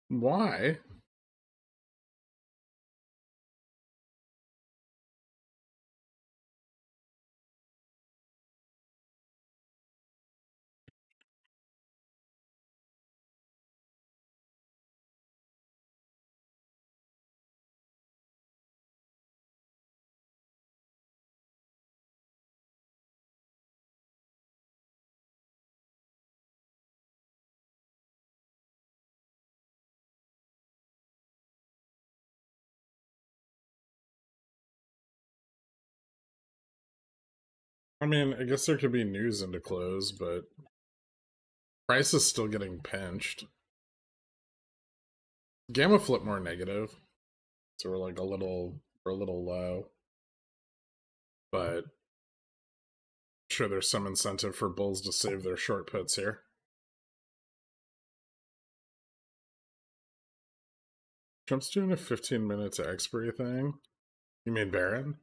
Why? I mean, I guess there could be news into close, but price is still getting pinched. Gamma flip more negative, so we're a little low, but sure there's some incentive for bulls to save their short puts here. Trump's doing a 15-minute to expiry thing. You mean Baron?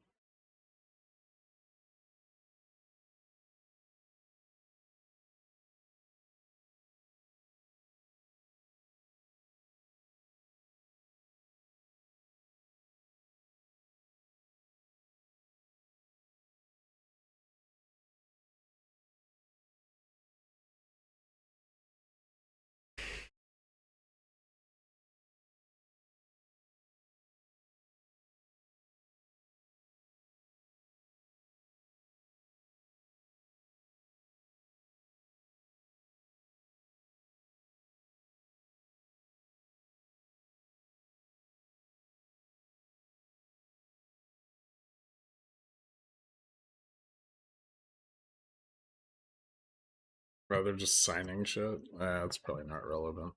Rather just signing shit? That's probably not relevant.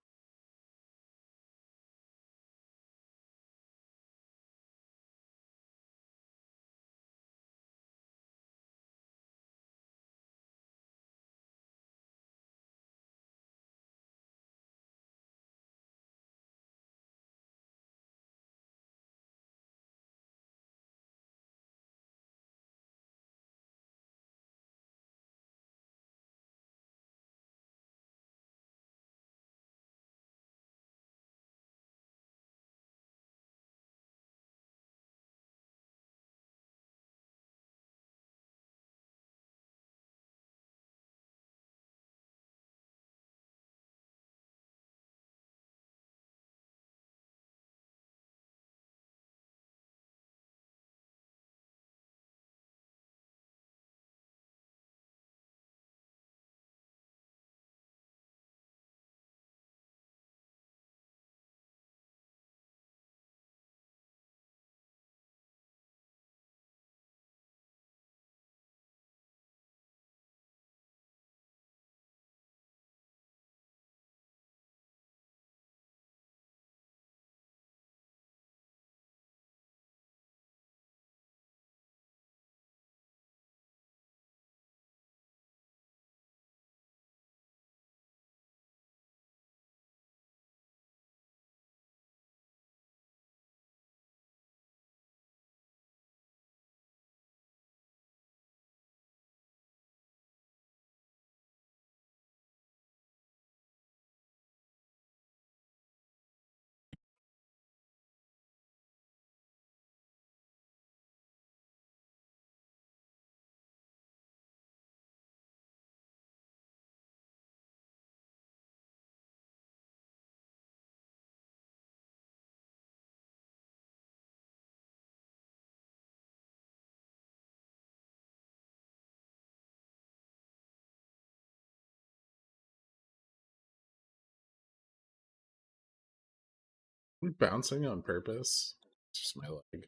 I'm bouncing on purpose. It's just my leg.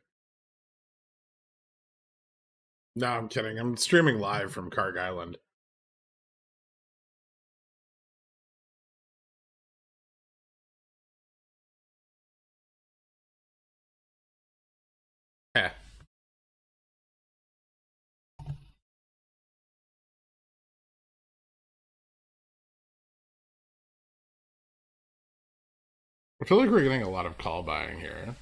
No, I'm kidding. I'm streaming live from Karg Island. Heh. I feel like we're getting a lot of call buying here.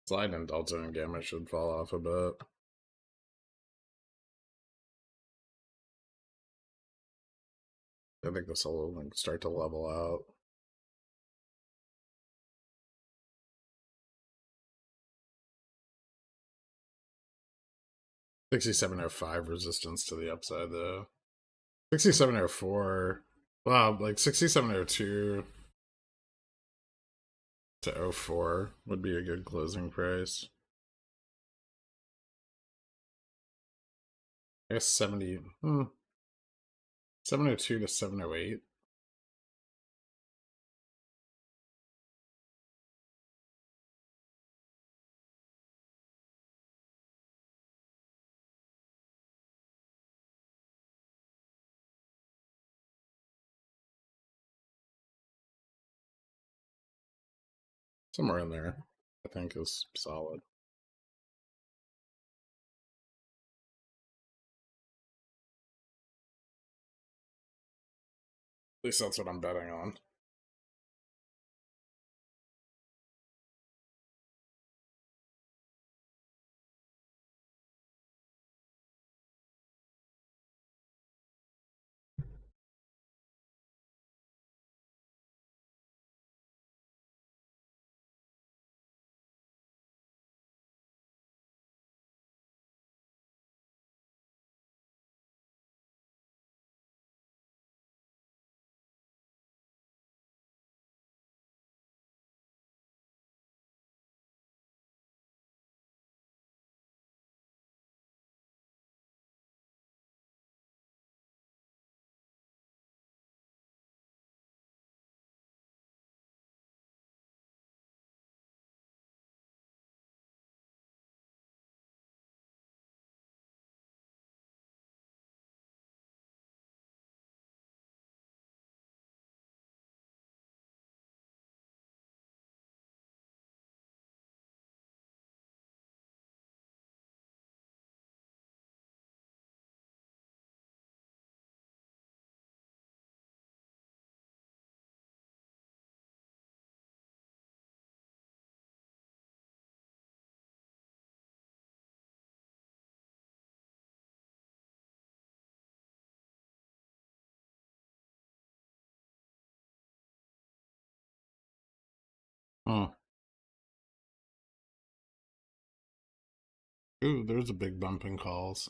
Slide and delta and gamma should fall off a bit. I think this will start to level out. $67.05 resistance to the upside though. $67.04 Wow, like 6702 to '04 would be a good closing price. I guess 702 to 708. Somewhere in there, I think, is solid. At least that's what I'm betting on. Oh, ooh, there's a big bump in calls.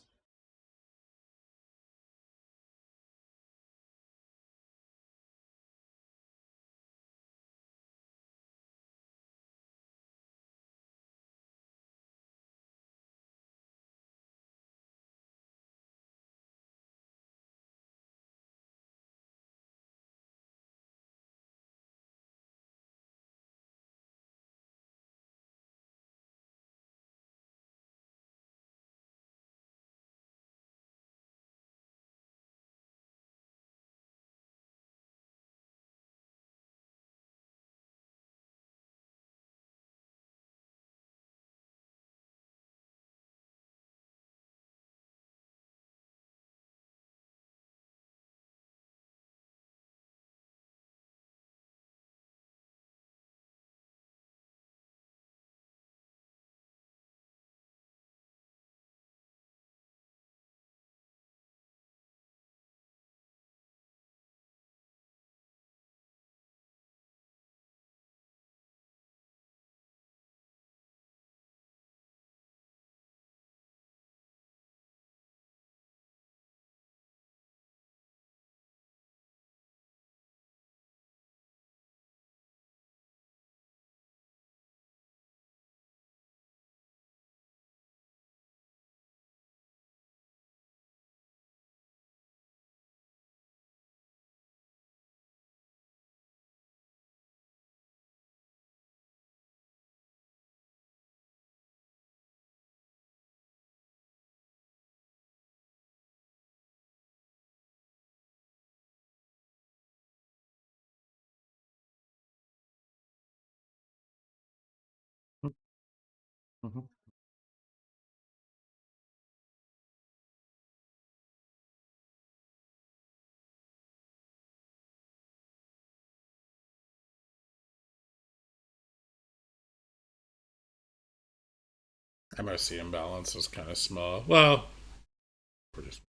Mhm. MOC imbalance is kind of small. Well, pretty small.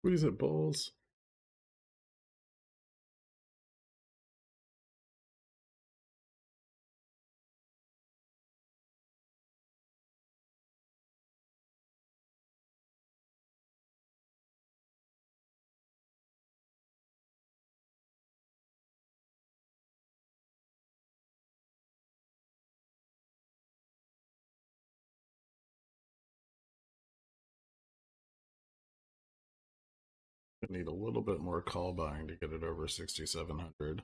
Squeeze it, bulls. I need a little bit more call buying to get it over 6,700.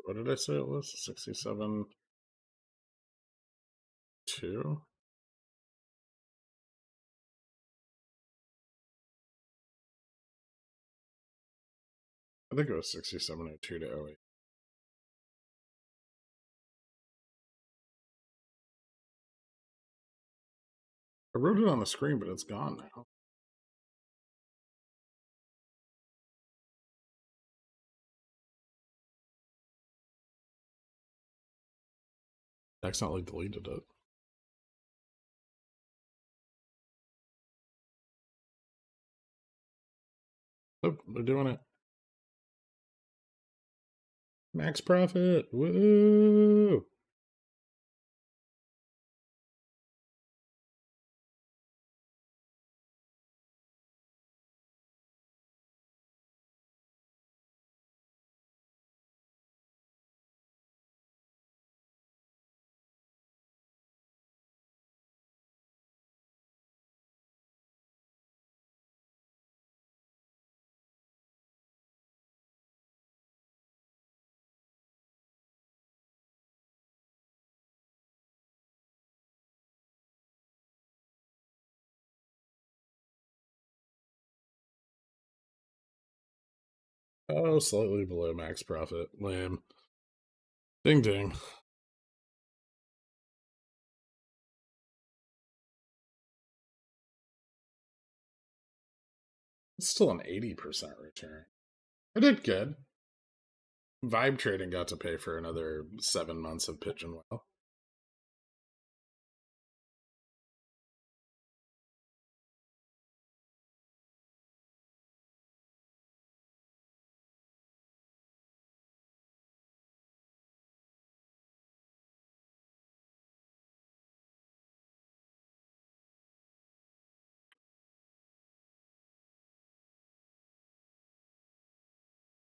What did I say it was? 67.2? I think it was 67.02 to 08. I wrote it on the screen, but it's gone now. I accidentally deleted it. Oh, they're doing it. Max profit. Woo! Oh, slightly below max profit. Lame. Ding ding. It's still an 80% return. I did good. Vibe trading got to pay for another 7 months of Pigeon Whale.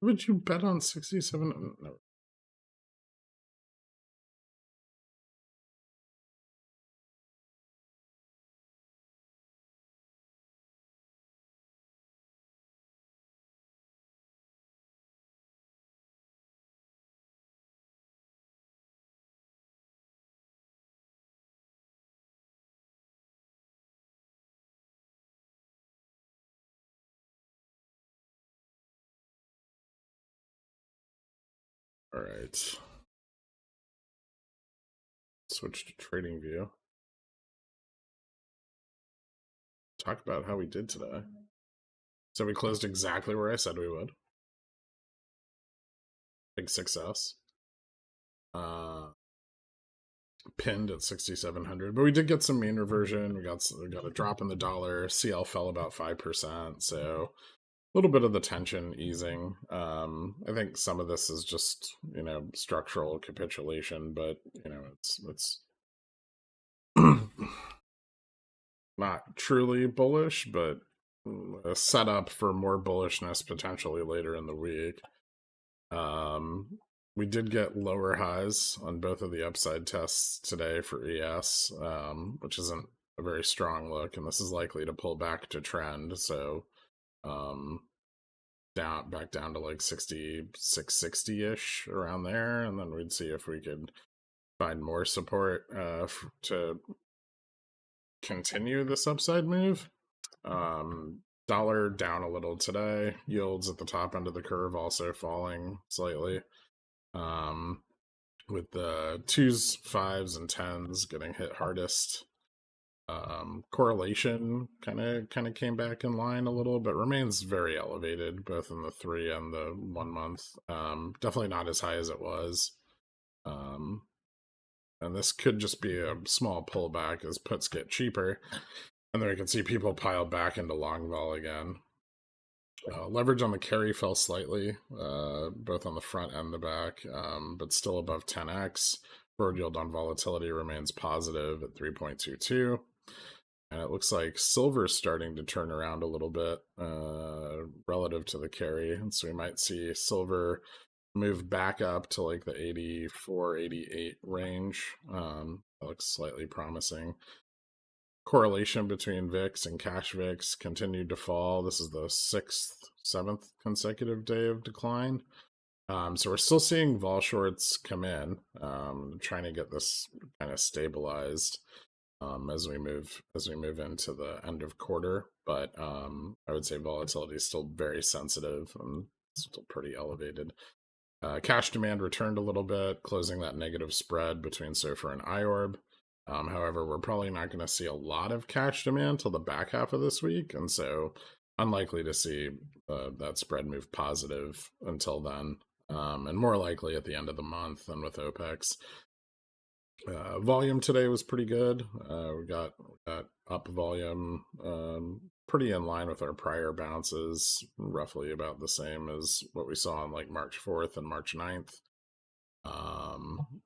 Would you bet on 67? No. All right. Switch to trading view. Talk about how we did today. So we closed exactly where I said we would. Big success. Pinned at 6,700, but we did get some mean reversion. We got a drop in the dollar. CL fell about 5%, so a little bit of the tension easing. I think some of this is just structural capitulation, but it's not truly bullish, but a setup for more bullishness potentially later in the week. We did get lower highs on both of the upside tests today for ES, which isn't a very strong look, and this is likely to pull back to trend. So, back down to like 6660-ish around there, and then we'd see if we could find more support to continue this upside move. Dollar down a little today. Yields at the top end of the curve also falling slightly. with the 2s, 5s, and 10s getting hit hardest. Correlation kind of came back in line a little, but remains very elevated, both in the 3 and the 1 month. Definitely not as high as it was. And this could just be a small pullback as puts get cheaper, and then we can see people pile back into long vol again. Leverage on the carry fell slightly, both on the front and the back, but still above 10x. Forward yield on volatility remains positive at 3.22. And it looks like silver's starting to turn around a little bit relative to the carry. And so we might see silver move back up to like the 84, 88 range. That looks slightly promising. Correlation between VIX and cash VIX continued to fall. This is the 6th, 7th consecutive day of decline. So we're still seeing vol shorts come in, trying to get this kind of stabilized as we move into the end of quarter. But I would say volatility is still very sensitive and still pretty elevated. Cash demand returned a little bit, closing that negative spread between SOFR and IORB. However, we're probably not going to see a lot of cash demand till the back half of this week, and so unlikely to see that spread move positive until then, and more likely at the end of the month than with OPEX. Volume today was pretty good. We got up volume pretty in line with our prior bounces, roughly about the same as what we saw on like March 4th and March 9th.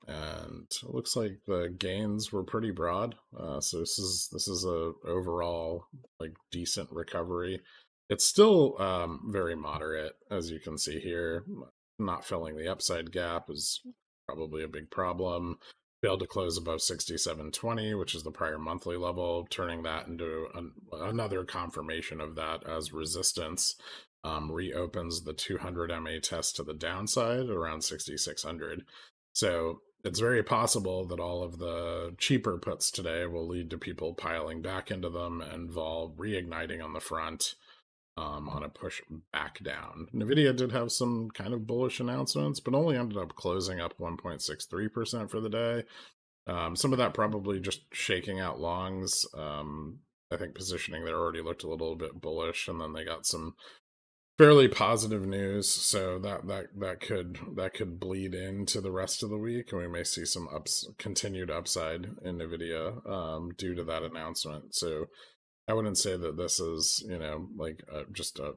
And it looks like the gains were pretty broad. So this is a overall like decent recovery. It's still very moderate, as you can see here. Not filling the upside gap is probably a big problem. Failed to close above 67.20, which is the prior monthly level, turning that into another confirmation of that as resistance. Reopens the 200 MA test to the downside around 6,600. So it's very possible that all of the cheaper puts today will lead to people piling back into them and vol reigniting on the front on a push back down. Nvidia did have some kind of bullish announcements, but only ended up closing up 1.63% for the day. Some of that probably just shaking out longs. I think positioning there already looked a little bit bullish, and then they got some fairly positive news, so that could bleed into the rest of the week, and we may see some continued upside in Nvidia due to that announcement. So I wouldn't say that this is like just a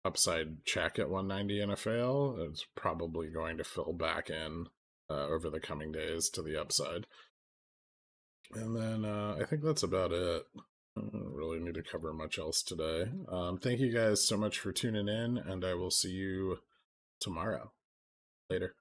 upside check at 190 and a fail. It's probably going to fill back in over the coming days to the upside. And then I think that's about it. I don't really need to cover much else today. Thank you guys so much for tuning in, and I will see you tomorrow. Later.